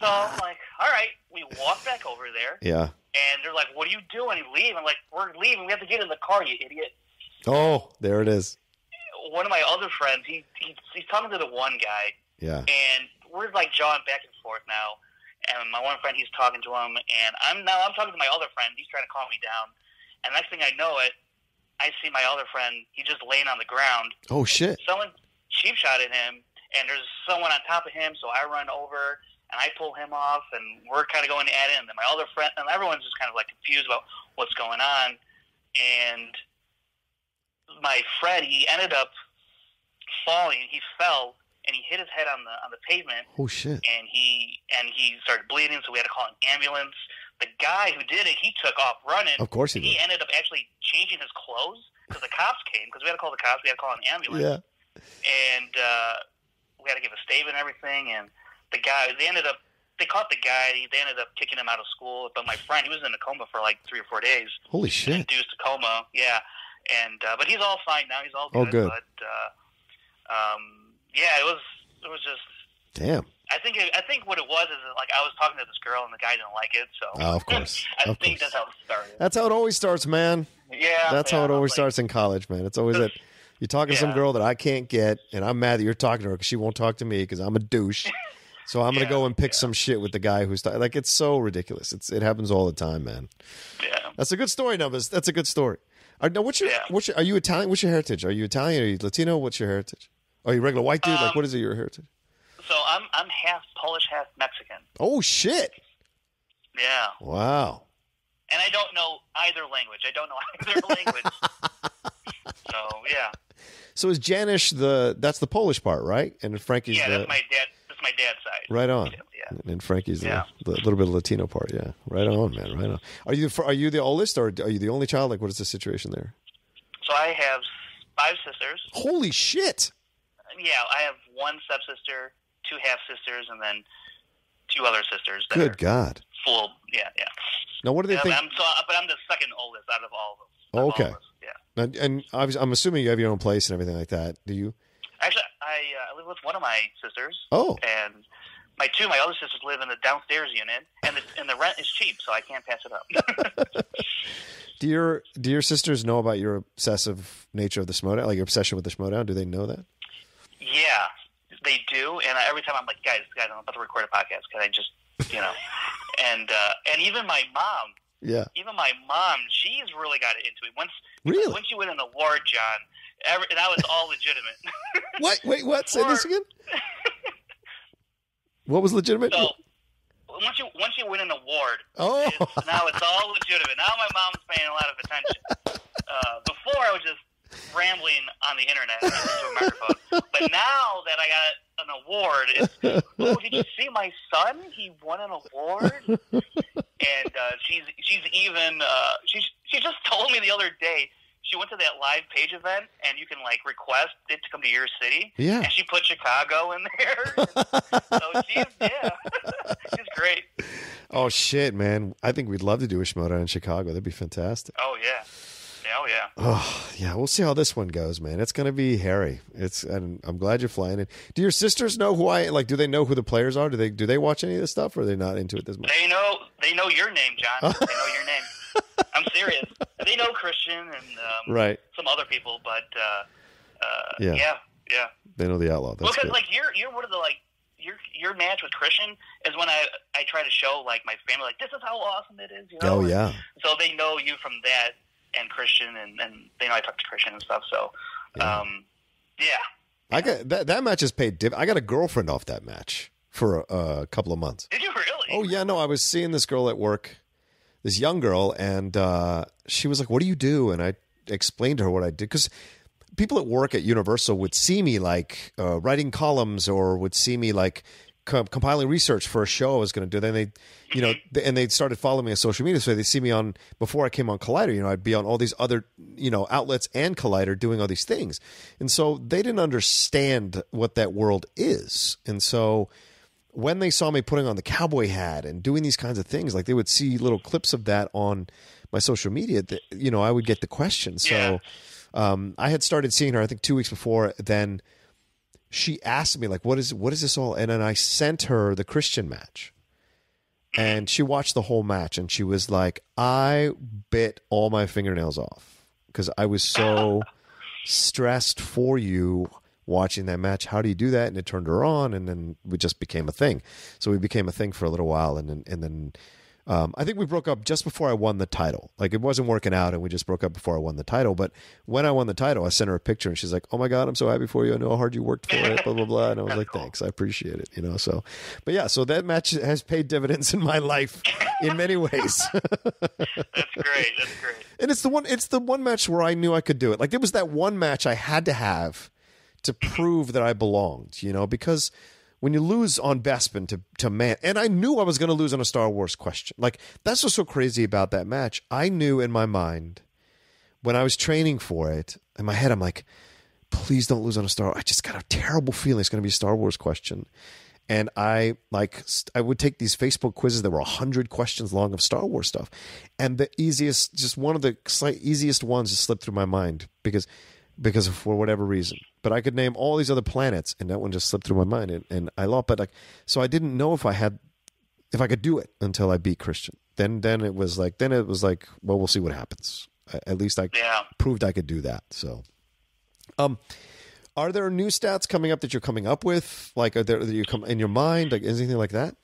So I'm like, all right, we walk back over there. Yeah. And they're like, what are you doing? You leave. I'm like, we're leaving. We have to get in the car, you idiot. Oh, there it is. One of my other friends, he's talking to the one guy. Yeah. And we're like jawing back and forth now. And my one friend, he's talking to him, and I'm talking to my other friend. He's trying to calm me down. And next thing I know I see my other friend. He's just laying on the ground. Oh shit! Someone cheap shot at him, and there's someone on top of him. So I run over and I pull him off, and we're kind of going at it. And then my other friend, and everyone's just kind of like confused about what's going on. And my friend, he ended up falling. He fell and he hit his head on the pavement. Oh shit! And he started bleeding, so we had to call an ambulance. The guy who did it, he took off running. Of course he did. He ended up actually changing his clothes because the cops came. Because we had to call the cops, we had to call an ambulance. Yeah. And we had to give a statement and everything. And the guy, they caught the guy. They ended up kicking him out of school. But my friend, he was in a coma for like 3 or 4 days. Holy shit! Induced a coma. Yeah. And but he's all fine now. He's all good. Oh, good. But yeah, it was just. Damn. I think what it was is like I was talking to this girl and the guy didn't like it. So of course, I think that's how it started. That's how it always starts, man. Yeah. That's how it always starts in college, man. It's always that you talk to some girl that I can't get, and I'm mad that you're talking to her because she won't talk to me because I'm a douche. So I'm going to go and pick some shit with the guy who's like, it's so ridiculous. It happens all the time, man. Yeah. That's a good story, Numbers. That's a good story. Now, are you Italian? What's your heritage? Are you Italian? Are you Latino? What's your heritage? Are you a regular white dude? Like, what is your heritage? So I'm half Polish, half Mexican. Oh, shit. Yeah. Wow. And I don't know either language. So, yeah. So is Janish that's the Polish part, right? And Frankie's that's my dad's side. Right on. Yeah. And Frankie's the little bit of Latino part, yeah. Right on, man. Right on. Are you the oldest, or are you the only child? Like, what is the situation there? So I have 5 sisters. Holy shit! Yeah, I have one stepsister, 2 half sisters, and then 2 other sisters. Good God! Full, yeah. Now, what do they think? But I'm the second oldest out of all of them. Oh, okay. Yeah. Now, and obviously, I'm assuming you have your own place and everything like that. Do you? Actually, I live with one of my sisters. Oh. And my other sisters live in the downstairs unit, and the rent is cheap, so I can't pass it up. Do your sisters know about your obsessive nature of the Schmoedown, like your obsession with the Schmoedown? Do they know that? Yeah, they do. And every time I'm like, guys, I'm about to record a podcast. Can I just, and even my mom. Yeah. Even my mom, she's really got it into it. Once you win an award, John, that was all legitimate. What? Wait, what? Say this again? What was legitimate? So, once you win an award, now it's all legitimate. Now my mom's paying a lot of attention. Before I was just rambling on the internet into a microphone, but now that I got an award, it's, did you see my son? He won an award, and she's even she just told me the other day. She went to that live page event, and you can request it to come to your city. Yeah. And she put Chicago in there. So she's great. Oh shit, man! I think we'd love to do a Schmoedown in Chicago. That'd be fantastic. Oh yeah. Oh yeah, we'll see how this one goes, man. It's gonna be hairy. And I'm glad you're flying in. Do your sisters know who do they know who the players are? Do they watch any of this stuff, or are they not into it this much? They know your name, John. They know your name. I'm serious. They know Christian and right. some other people, but yeah. They know the Outlaw. That's because good. you're one of the your match with Christian is when I try to show my family this is how awesome it is. Oh yeah. So they know you from that and Christian, and they know I talk to Christian and stuff. So yeah. I got that match is paid. I got a girlfriend off that match for a couple of months. Did you really? Oh yeah, no. I was seeing this girl at work. This young girl, and she was like, "What do you do?" And I explained to her what I did, because people at work at Universal would see me writing columns, or would see me compiling research for a show I was going to do. Then they started following me on social media, so they see me on before I came on Collider. I'd be on all these other outlets and Collider doing all these things, and so they didn't understand what that world is, and so. When they saw me putting on the cowboy hat and doing these kinds of things, they would see little clips of that on my social media, I would get the question. So I had started seeing her, I think 2 weeks before. Then she asked me, what is this all? And then I sent her the Christian match. And she watched the whole match. And she was like, I bit all my fingernails off because I was so stressed for you watching that match. How do you do that? And it turned her on, and then we just became a thing. So we became a thing for a little while, and then I think we broke up just before I won the title. It wasn't working out, and we just broke up before I won the title. But when I won the title, I sent her a picture, and she's like, "Oh my God, I'm so happy for you. I know how hard you worked for it." Blah blah blah. And I was like, "Thanks, I appreciate it." So, but yeah, so that match has paid dividends in my life in many ways. That's great. And it's the one match where I knew I could do it. It was that one match I had to have to prove that I belonged, because when you lose on Bespin to Man, and I knew I was going to lose on a Star Wars question. That's what's so crazy about that match. I knew in my mind when I was training for it, in my head, I'm like, please don't lose on a Star Wars. I just got a terrible feeling it's going to be a Star Wars question. And I would take these Facebook quizzes that were 100 questions long of Star Wars stuff. And the easiest, just one of the easiest ones just slipped through my mind because of, for whatever reason. But I could name all these other planets, and that one just slipped through my mind, and I lost. But so I didn't know if I could do it until I beat Christian. Then it was like, well, we'll see what happens. At least I proved I could do that. So, Are there new stats coming up that you're coming up with? Like, are there that you come in your mind? Like, anything like that?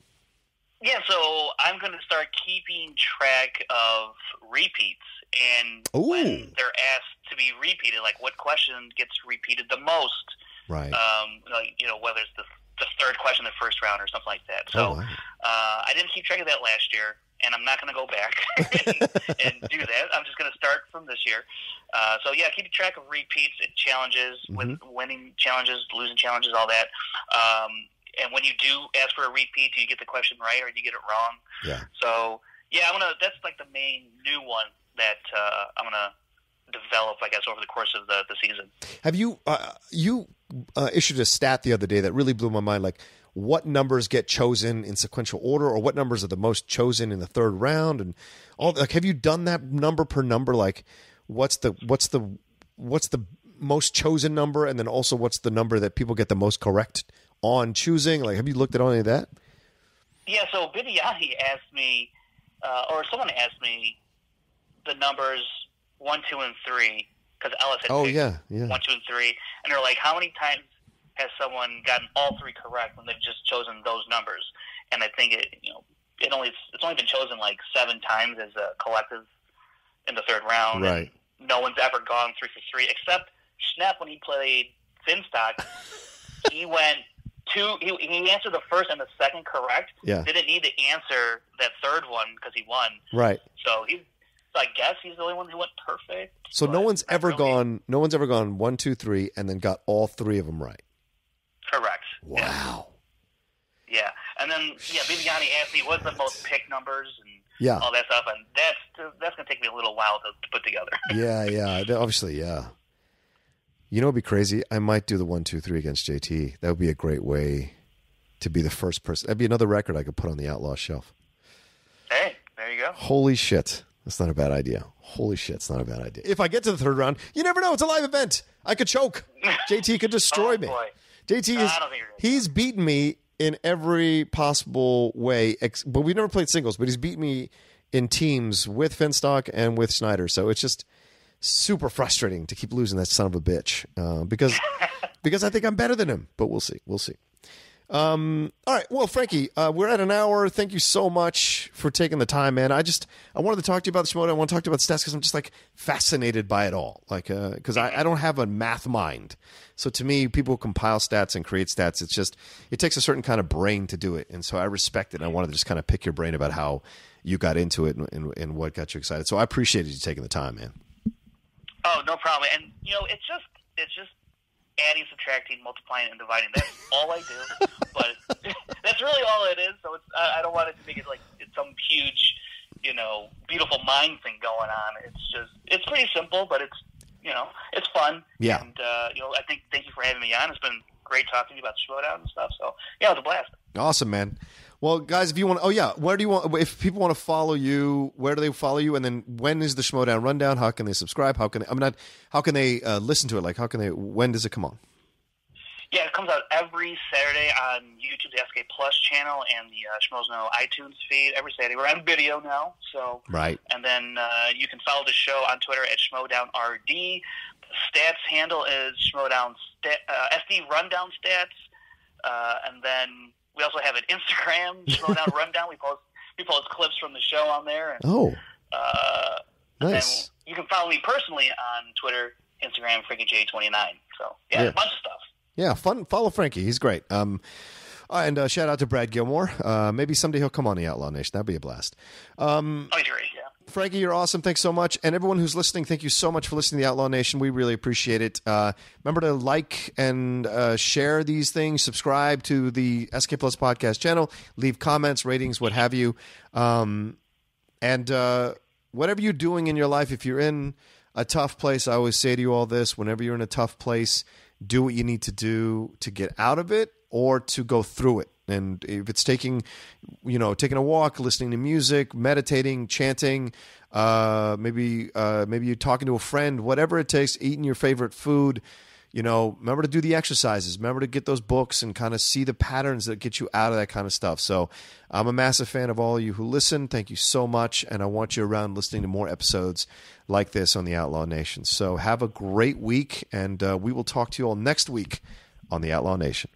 Yeah, so I'm going to start keeping track of repeats and when they're asked to be repeated, like what question gets repeated the most. Right. Like, whether it's the third question in the first round or something like that. So I didn't keep track of that last year, and I'm not going to go back and do that. I'm just going to start from this year. So, yeah, keeping track of repeats and challenges, with winning challenges, losing challenges, all that. And when you do ask for a repeat, do you get the question right or do you get it wrong? Yeah. So, yeah, that's like the main new one that I'm going to develop, I guess, over the course of the season. Have you issued a stat the other day that really blew my mind, like what numbers get chosen in sequential order or what numbers are the most chosen in the third round, and all, like, have you done that number per number, like what's the most chosen number, and then also what's the number that people get the most correct on choosing? Like, have you looked at any of that? Yeah, so Bibiani asked me, or someone asked me the numbers 1, 2, and 3, because Ellis had picked 1, 2, and 3, and they're like, how many times has someone gotten all 3 correct when they've just chosen those numbers? And I think it's only been chosen like 7 times as a collective in the third round. Right. And no one's ever gone 3 for 3 except Schnepp when he played Finstock. He went 2. He answered the first and the second correct. Yeah. Didn't need to answer that third one because he won. Right. So I guess he's the only one who went perfect. So no one's ever gone 1, 2, 3 and then got all 3 of them right. Correct. Wow. Yeah. And then Bibiani asked me what's the most pick numbers and all that stuff, and that's going to take me a little while to put together. Yeah. Obviously, yeah. You know, it'd be crazy. I might do the 1, 2, 3 against JT. That would be a great way to be the first person. That'd be another record I could put on the Outlaw shelf. Hey, there you go. Holy shit. That's not a bad idea. Holy shit, it's not a bad idea. If I get to the third round, you never know. It's a live event. I could choke. JT could destroy me. Boy. JT he's beaten me in every possible way, but we've never played singles, but he's beat me in teams with Finstock and with Schneider. So it's just super frustrating to keep losing that son of a bitch because I think I'm better than him, but we'll see. All right. Well, Frankie, we're at an hour. Thank you so much for taking the time, man. I wanted to talk to you about the Schmoedown. I want to talk to you about stats because I'm just like fascinated by it all. Like, because I don't have a math mind. So to me, people compile stats and create stats. It takes a certain kind of brain to do it. And so I respect it. And I wanted to just kind of pick your brain about how you got into it and what got you excited. So I appreciated you taking the time, man. Oh, no problem. And it's just adding, subtracting, multiplying, and dividing. That's all I do. But that's really all it is. So I don't want it to make it like it's some huge, beautiful mind thing going on. It's pretty simple, but it's fun. Yeah. And thank you for having me on. It's been great talking to you about Schmoedown and stuff. So yeah, it was a blast. Awesome, man. Well, guys, if you want, if people want to follow you, where do they follow you? And then when is the Schmoedown rundown? How can they subscribe? How can they listen to it? Like, when does it come on? Yeah, it comes out every Saturday on YouTube, the SK Plus channel, and the Schmoedown iTunes feed every Saturday. We're on video now, so right. And then you can follow the show on Twitter at SchmoedownRD. The stats handle is Schmoedown SD Rundown Stats, and then we also have an Instagram, Schmoedown Rundown. We post clips from the show on there. And, nice. And you can follow me personally on Twitter, Instagram, FrankieJ29. So yeah, a bunch of stuff. Yeah, fun. Follow Frankie. He's great. And shout out to Brad Gilmore. Maybe someday he'll come on the Outlaw Nation. That'd be a blast. He's great, yeah. Frankie, you're awesome. Thanks so much. And everyone who's listening, thank you so much for listening to the Outlaw Nation. We really appreciate it. Remember to like and share these things. Subscribe to the SK Plus podcast channel. Leave comments, ratings, what have you. And whatever you're doing in your life, if you're in a tough place, I always say to you all this, whenever you're in a tough place, do what you need to do to get out of it or to go through it. And if it's taking a walk, listening to music, meditating, chanting, maybe you're talking to a friend, whatever it takes, eating your favorite food, remember to do the exercises. Remember to get those books and kind of see the patterns that get you out of that kind of stuff. So I'm a massive fan of all of you who listen. Thank you so much. And I want you around listening to more episodes like this on the Outlaw Nation. So have a great week, and we will talk to you all next week on the Outlaw Nation.